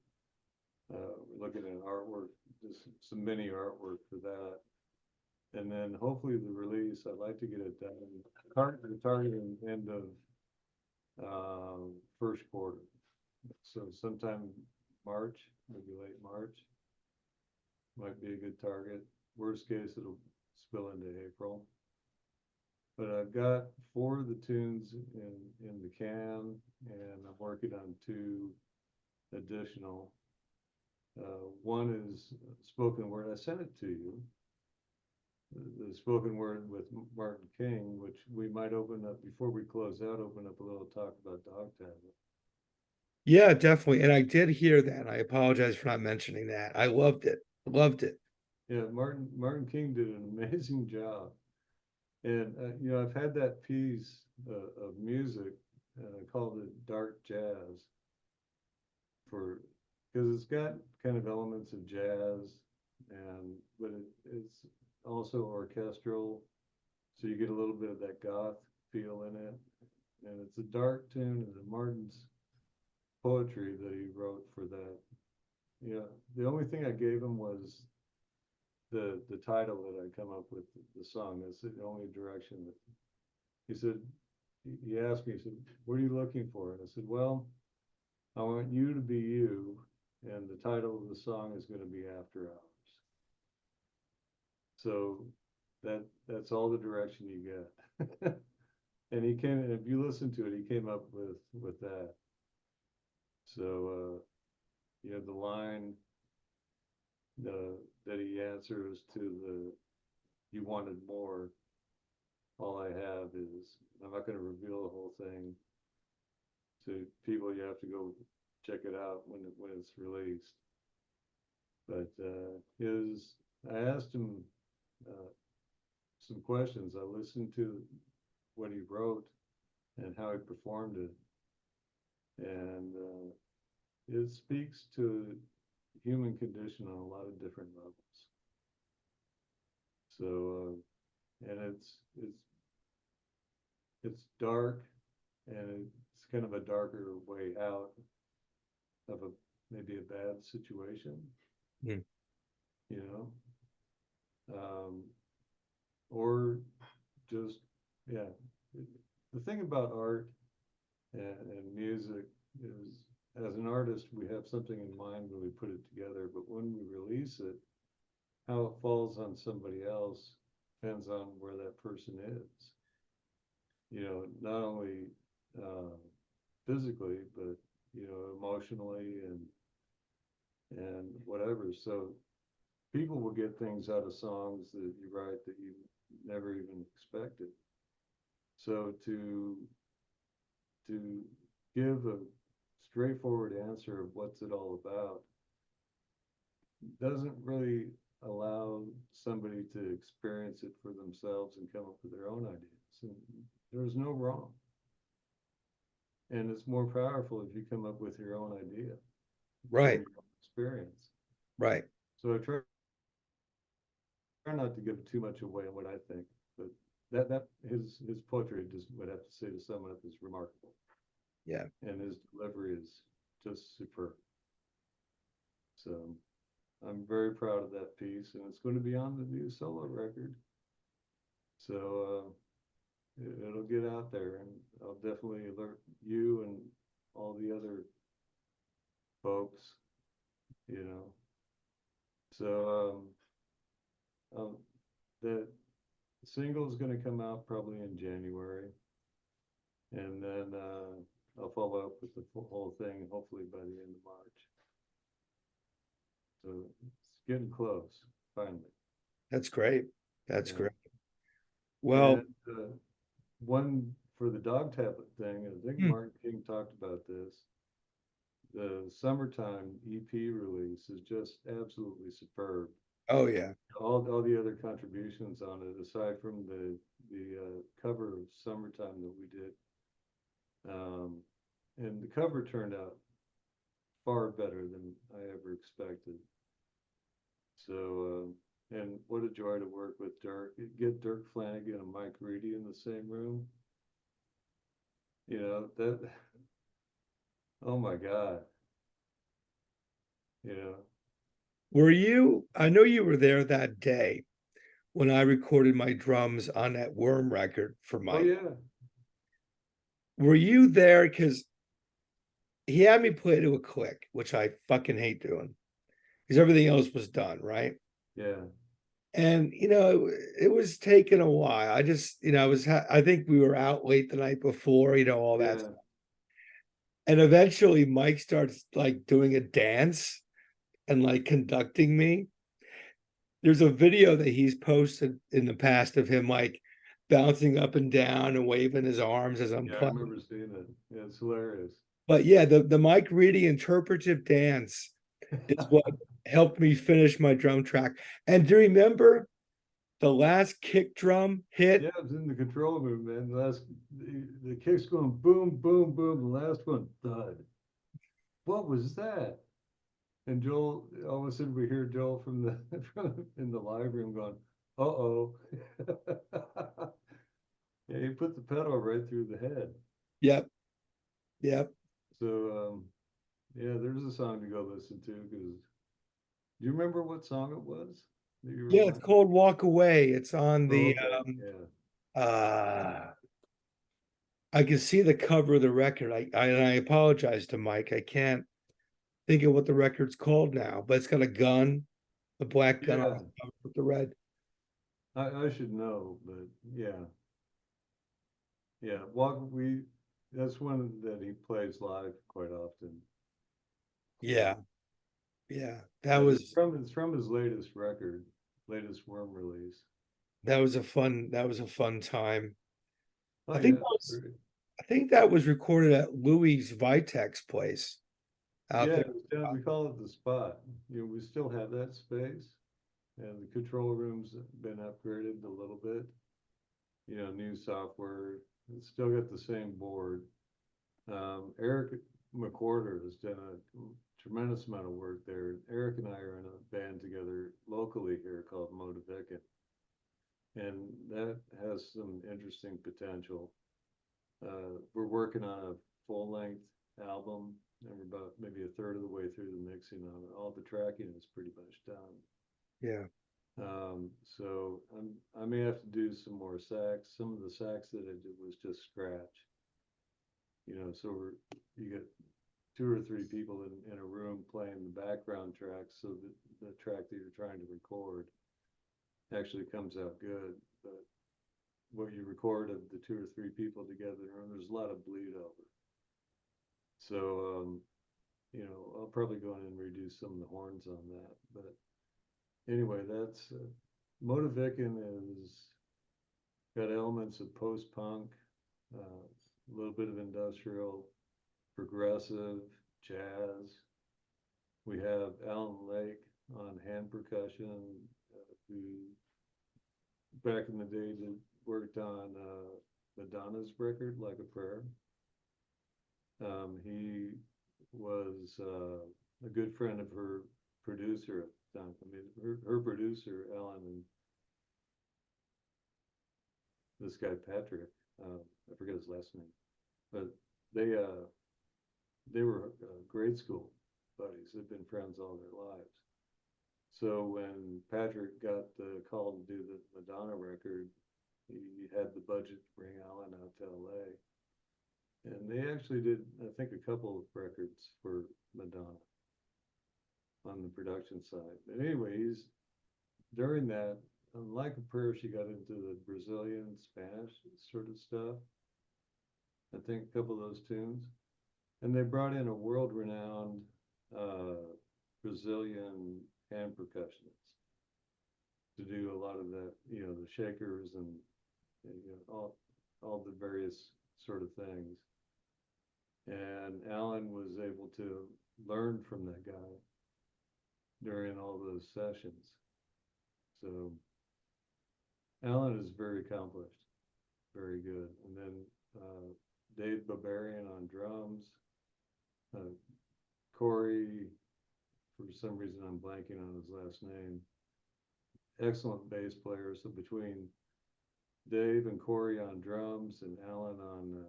B: We're looking at artwork, just some mini artwork for that. And then hopefully the release, I'd like to get it done. Targeting end of first quarter. So sometime March, maybe late March, might be a good target. Worst case, it'll spill into April. But I've got 4 of the tunes in the can, and I'm working on 2 additional. One is spoken word. I sent it to you. The spoken word with Martin King, which we might open up before we close out, open up a little talk about Dog Tablet.
A: Yeah, definitely. And I did hear that. I apologize for not mentioning that. I loved it. Loved it.
B: Yeah, Martin King did an amazing job. And you know, I've had that piece of music, and I called it dark jazz, for because it's got kind of elements of jazz, and but it's also orchestral, so you get a little bit of that goth feel in it. And it's a dark tune, and Martin's poetry that he wrote for that. Yeah, the only thing I gave him was the title that I come up with the song. That's the only direction that he said. He asked me, he said, "What are you looking for?" And I said, "Well, I want you to be you, and the title of the song is going to be After Hours." So that's all the direction you get. And he came, and if you listen to it, he came up with that. So you know, the line that he answers to the "You wanted more." All I have is, I'm not going to reveal the whole thing to people. You have to go check it out when it's released. But I asked him some questions. I listened to what he wrote and how he performed it, and it speaks to human condition on a lot of different levels. So, and it's dark, and it's kind of a darker way out of maybe a bad situation,
A: Mm.
B: you know, or just, yeah. The thing about art and music is, as an artist, we have something in mind when we put it together, but when we release it, how it falls on somebody else depends on where that person is. You know, not only physically, but you know, emotionally and whatever. So people will get things out of songs that you write that you never even expected. So to give a straightforward answer of what's it all about doesn't really allow somebody to experience it for themselves and come up with their own ideas. And there's no wrong. And it's more powerful if you come up with your own idea from
A: Right.
B: your own experience.
A: Right.
B: So I try not to give too much away on what I think, but that his poetry just would have to say to sum it up is remarkable,
A: Yeah.
B: and his delivery is just superb. So I'm very proud of that piece, and it's going to be on the new solo record. So it'll get out there, and I'll definitely alert you and all the other folks, you know. So the single is going to come out probably in January, and then I'll follow up with the whole thing hopefully by the end of March. So it's getting close, finally.
A: That's great. That's
B: Yeah.
A: great. Well,
B: And one for the dog tablet thing, I think
A: hmm,
B: Martin King talked about this. The summertime EP release is just absolutely superb.
A: oh yeah.
B: All the other contributions on it, aside from the cover of Summertime that we did, and the cover turned out far better than I ever expected. So, and what a joy to work with Dirk. Get Dirk Flanagan and Mike Reedy in the same room. You know, that, oh my God. You know,
A: I know you were there that day when I recorded my drums on that Worm record for
B: oh
A: Mike.
B: yeah.
A: Were you there? Because he had me play to a click, which I fucking hate doing because everything else was done, right?
B: Yeah,
A: And it was taking a while. I just, I think we were out late the night before, all that
B: yeah,
A: stuff. And eventually Mike starts like doing a dance and like conducting me. There's a video that he's posted in the past of him like bouncing up and down and waving his arms as I'm
B: yeah. I
A: playing.
B: remember seeing it. Yeah, it's hilarious.
A: But yeah, the Mike Reedy interpretive dance is what helped me finish my drum track. And do you remember the last kick drum hit?
B: Yeah, it was in the control room, man. The kick's going boom, boom, boom. The last one, thud. What was that? And Joel, all of a sudden we hear Joel from the from in the live room going, "Uh-oh." Yeah, he put the pedal right through the head.
A: Yep, yep.
B: So yeah, there's a song to go listen to because do you remember what song it was that you were
A: Yeah, it's
B: playing?
A: called Walk Away. It's on
B: Oh,
A: the
B: okay. Yeah.
A: uh I can see the cover of the record. I apologize to Mike. I can't think of what the record's called now, but it's got a gun, a black gun on
B: Yeah.
A: the cover with the red.
B: I should know, but yeah. Yeah. Walk we that's one that he plays live quite often.
A: Yeah,
B: So
A: yeah. That
B: but
A: was
B: it's from his latest record, latest Worm release.
A: that was a fun time.
B: Oh
A: I think
B: yeah.
A: that was I think that was recorded at Louis Vitek's place out
B: Yeah,
A: there.
B: it was down, we call it the spot. You know, we still have that space and the control room's been upgraded a little bit. You know, new software. It's still got the same board. Eric McWhorter has done a tremendous amount of work there. Eric and I are in a band together locally here called Motivican, and that has some interesting potential. We're working on a full length album, and we're about maybe a third of the way through the mixing on it. All the tracking is pretty much done.
A: Yeah.
B: So I may have to do some more sax. Some of the sax that I did was just scratch. You know, so you get two or three people in a room playing the background tracks, so that the track that you're trying to record actually comes out good. But what you record of the two or three people together, and there's a lot of bleed over. So you know, I'll probably go in and reduce some of the horns on that. But anyway, that's Motivican is got elements of post-punk, a little bit of industrial, progressive, jazz. We have Alan Lake on hand percussion, who back in the day did, worked on Madonna's record, Like a Prayer. He was a good friend of her producer at the time. I mean, her producer, Ellen, and this guy, Patrick, I forget his last name, but they, uh, they were grade school buddies. They've been friends all their lives. So when Patrick got the call to do the Madonna record, he had the budget to bring Alan out to LA. And they actually did, I think, a couple of records for Madonna on the production side. But anyway, he's during that, Like a Prayer, she got into the Brazilian Spanish sort of stuff. I think a couple of those tunes. And they brought in a world renowned Brazilian hand percussionist to do a lot of that, you know, the shakers and you know, all the various sort of things. And Alan was able to learn from that guy during all those sessions. So Alan is very accomplished, very good. And then Dave Barbarian on drums, uh, Corey, for some reason I'm blanking on his last name, excellent bass player. So between Dave and Corey on drums and Alan on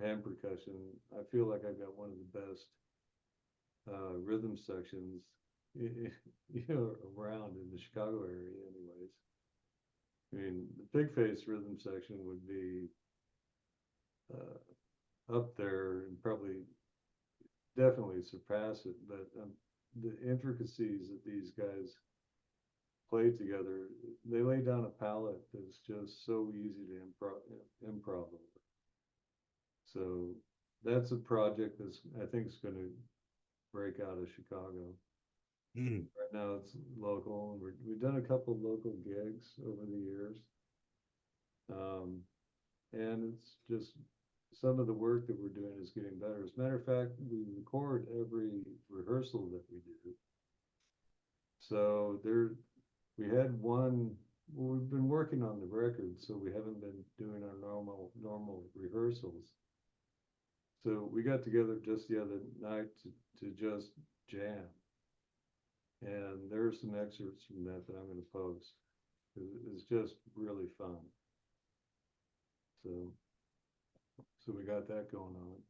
B: hand percussion, I feel like I've got one of the best rhythm sections, you know, around in the Chicago area, anyways. I mean, the Pigface rhythm section would be up there and probably definitely surpass it, but the intricacies that these guys play together, they lay down a palette that's just so easy to improv over. So that's a project that's, I think, is going to break out of Chicago.
A: Mm.
B: Right now it's local, and we've done a couple of local gigs over the years. And it's just some of the work that we're doing is getting better. As a matter of fact, we record every rehearsal that we do. So we had one, well, we've been working on the record, so we haven't been doing our normal rehearsals. So we got together just the other night to just jam. And there are some excerpts from that I'm going to post. It's just really fun. So we got that going on.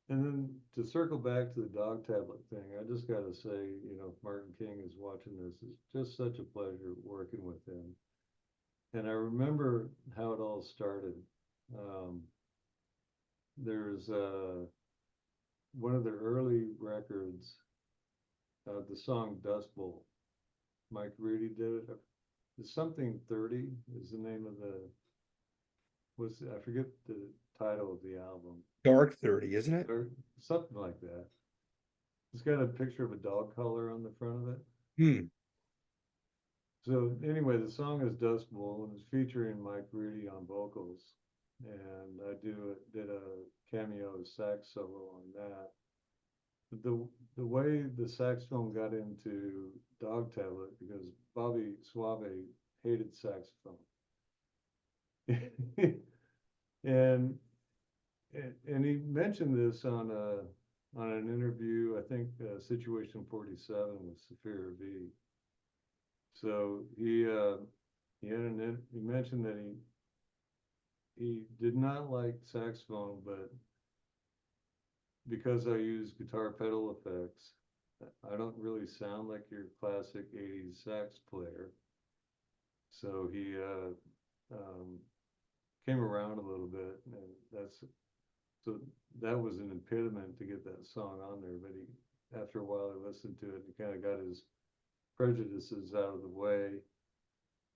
B: And then to circle back to the dog tablet thing, I just got to say, if Martin King is watching this, it's just such a pleasure working with him. And I remember how it all started. There's one of the early records, the song Dust Bowl. Mike Reedy did it. It's something 30 is the name of I forget the title of the album.
A: Dark 30, isn't it?
B: Or something like that. It's got a picture of a dog collar on the front of it.
A: Hmm.
B: So anyway, the song is Dust Bowl, and it's featuring Mike Reedy on vocals. And I did a cameo sax solo on that. But the way the saxophone got into Dog Tablet, because Bobby Suave hated saxophone. and he mentioned this on an interview, I think, Situation 47 with Saphira V. So he mentioned that he did not like saxophone, but because I use guitar pedal effects, I don't really sound like your classic 80s sax player. So he came around a little bit, and so that was an impediment to get that song on there. But after a while, I listened to it, he kind of got his prejudices out of the way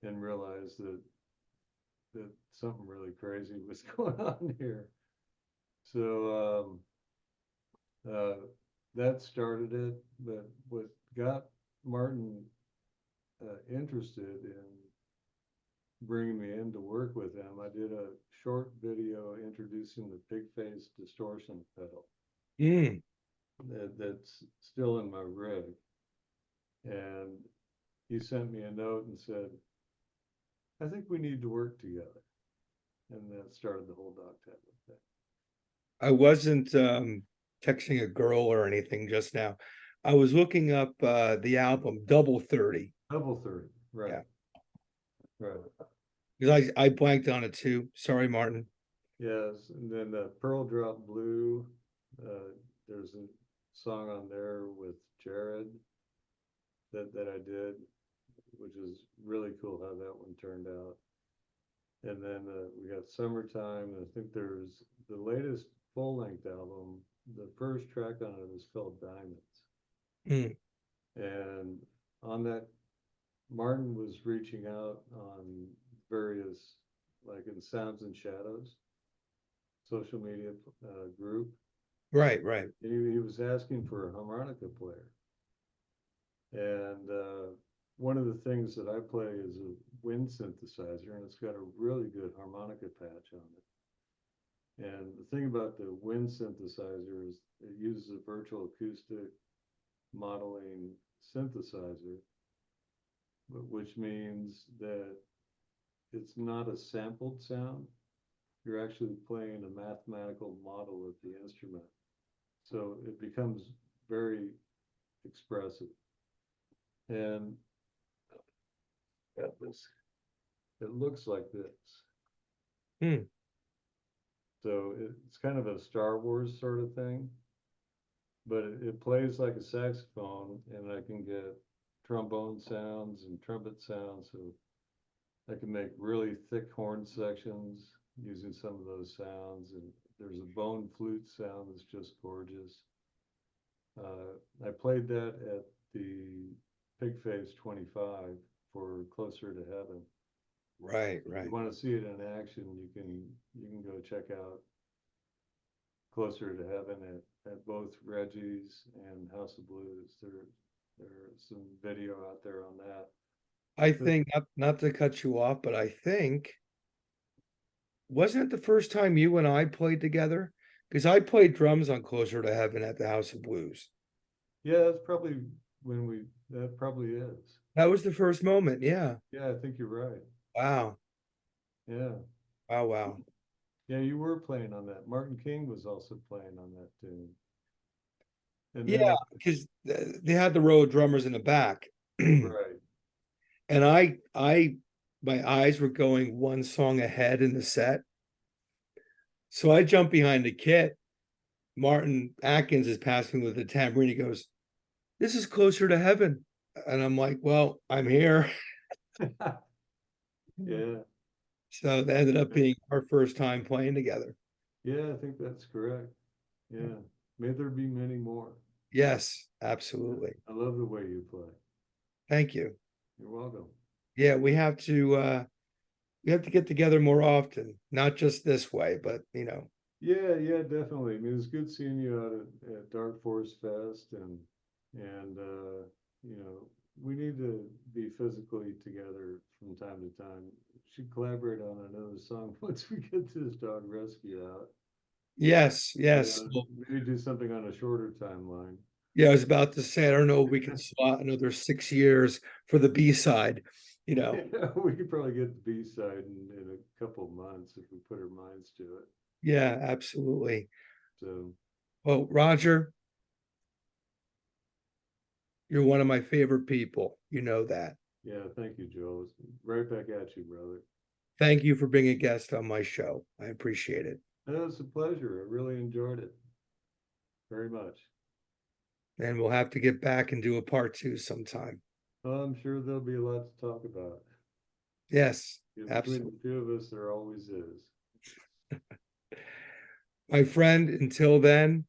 B: and realized that something really crazy was going on here. So that started it. But what got Martin interested in bringing me in to work with him, I did a short video introducing the Pigface distortion pedal.
A: Mm.
B: That's still in my rig. And he sent me a note and said, I think we need to work together. And that started the whole Dog Tablet thing.
A: I wasn't texting a girl or anything just now. I was looking up the album Double 30.
B: Double 30, right.
A: Yeah.
B: Right.
A: Because I blanked on it too. Sorry, Martin.
B: Yes, and then Pearl Drop Blue, there's a song on there with Jared that I did, which is really cool how that one turned out. And then we got Summertime, and I think there's the latest full-length album, the first track on it is called Diamonds.
A: Mm.
B: And on that, Martin was reaching out on various, like in Sounds and Shadows, social media group.
A: Right, right.
B: And he was asking for a harmonica player. And one of the things that I play is a wind synthesizer, and it's got a really good harmonica patch on it. And the thing about the wind synthesizer is it uses a virtual acoustic modeling synthesizer, which means that it's not a sampled sound. You're actually playing a mathematical model of the instrument. So it becomes very expressive. And it looks like this.
A: Hmm.
B: So it's kind of a Star Wars sort of thing, but it plays like a saxophone, and I can get trombone sounds and trumpet sounds. So I can make really thick horn sections using some of those sounds. And there's a bone flute sound that's just gorgeous. I played that at the Pigface 25 for Closer to Heaven.
A: Right,
B: If
A: right.
B: you want to see it in action, you can go check out Closer to Heaven at both Reggie's and House of Blues. There's some video out there on that.
A: I
B: But
A: think not to cut you off, but I think wasn't it the first time you and I played together? Because I played drums on Closer to Heaven at the House of Blues.
B: yeah, that's probably that probably is.
A: That was the first moment. Yeah.
B: Yeah, I think you're right.
A: Wow.
B: Yeah.
A: Wow. Wow.
B: Yeah, you were playing on that. Martin King was also playing on that tune. And
A: Yeah,
B: then,
A: because they had the row of drummers in the back. And
B: right.
A: my eyes were going one song ahead in the set. So I jumped behind the kit. Martin Atkins is passing with the tambourine. He goes, "This is Closer to Heaven." And I'm like, "Well, I'm here."
B: Yeah.
A: So that ended up being our first time playing together.
B: Yeah, I think that's correct. Yeah. May there be many more.
A: Yes,
B: Yeah.
A: absolutely.
B: I love the way you play.
A: Thank you.
B: You're welcome.
A: Yeah, we have to get together more often, not just this way, but
B: Yeah, yeah, definitely. I mean, it's good seeing you out at Dark Forest Fest and you know, we need to be physically together from time to time. We should collaborate on another song once we get this dog rescue out.
A: yes, yes.
B: Yeah,
A: Well,
B: maybe do something on a shorter timeline.
A: yeah, I was about to say, I don't know if we can slot another 6 years for the B side, you know.
B: Yeah, we could probably get the B side in a couple of months if we put our minds to it.
A: Yeah, absolutely.
B: So,
A: Well, Roger, you're one of my favorite people. You know that.
B: yeah, thank you, Joel. Right back at you, brother.
A: Thank you for being a guest on my show. I appreciate it.
B: It was a pleasure. I really enjoyed it very much.
A: And we'll have to get back and do a part two sometime.
B: Well, I'm sure there'll be a lot to talk about.
A: Yes,
B: Yeah, between
A: absolutely.
B: the two of us, there always is.
A: My friend, until then,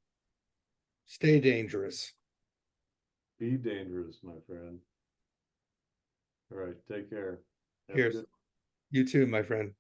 A: stay dangerous.
B: Be dangerous, my friend. All right, take care. Have a
A: Cheers.
B: good
A: You too, my friend.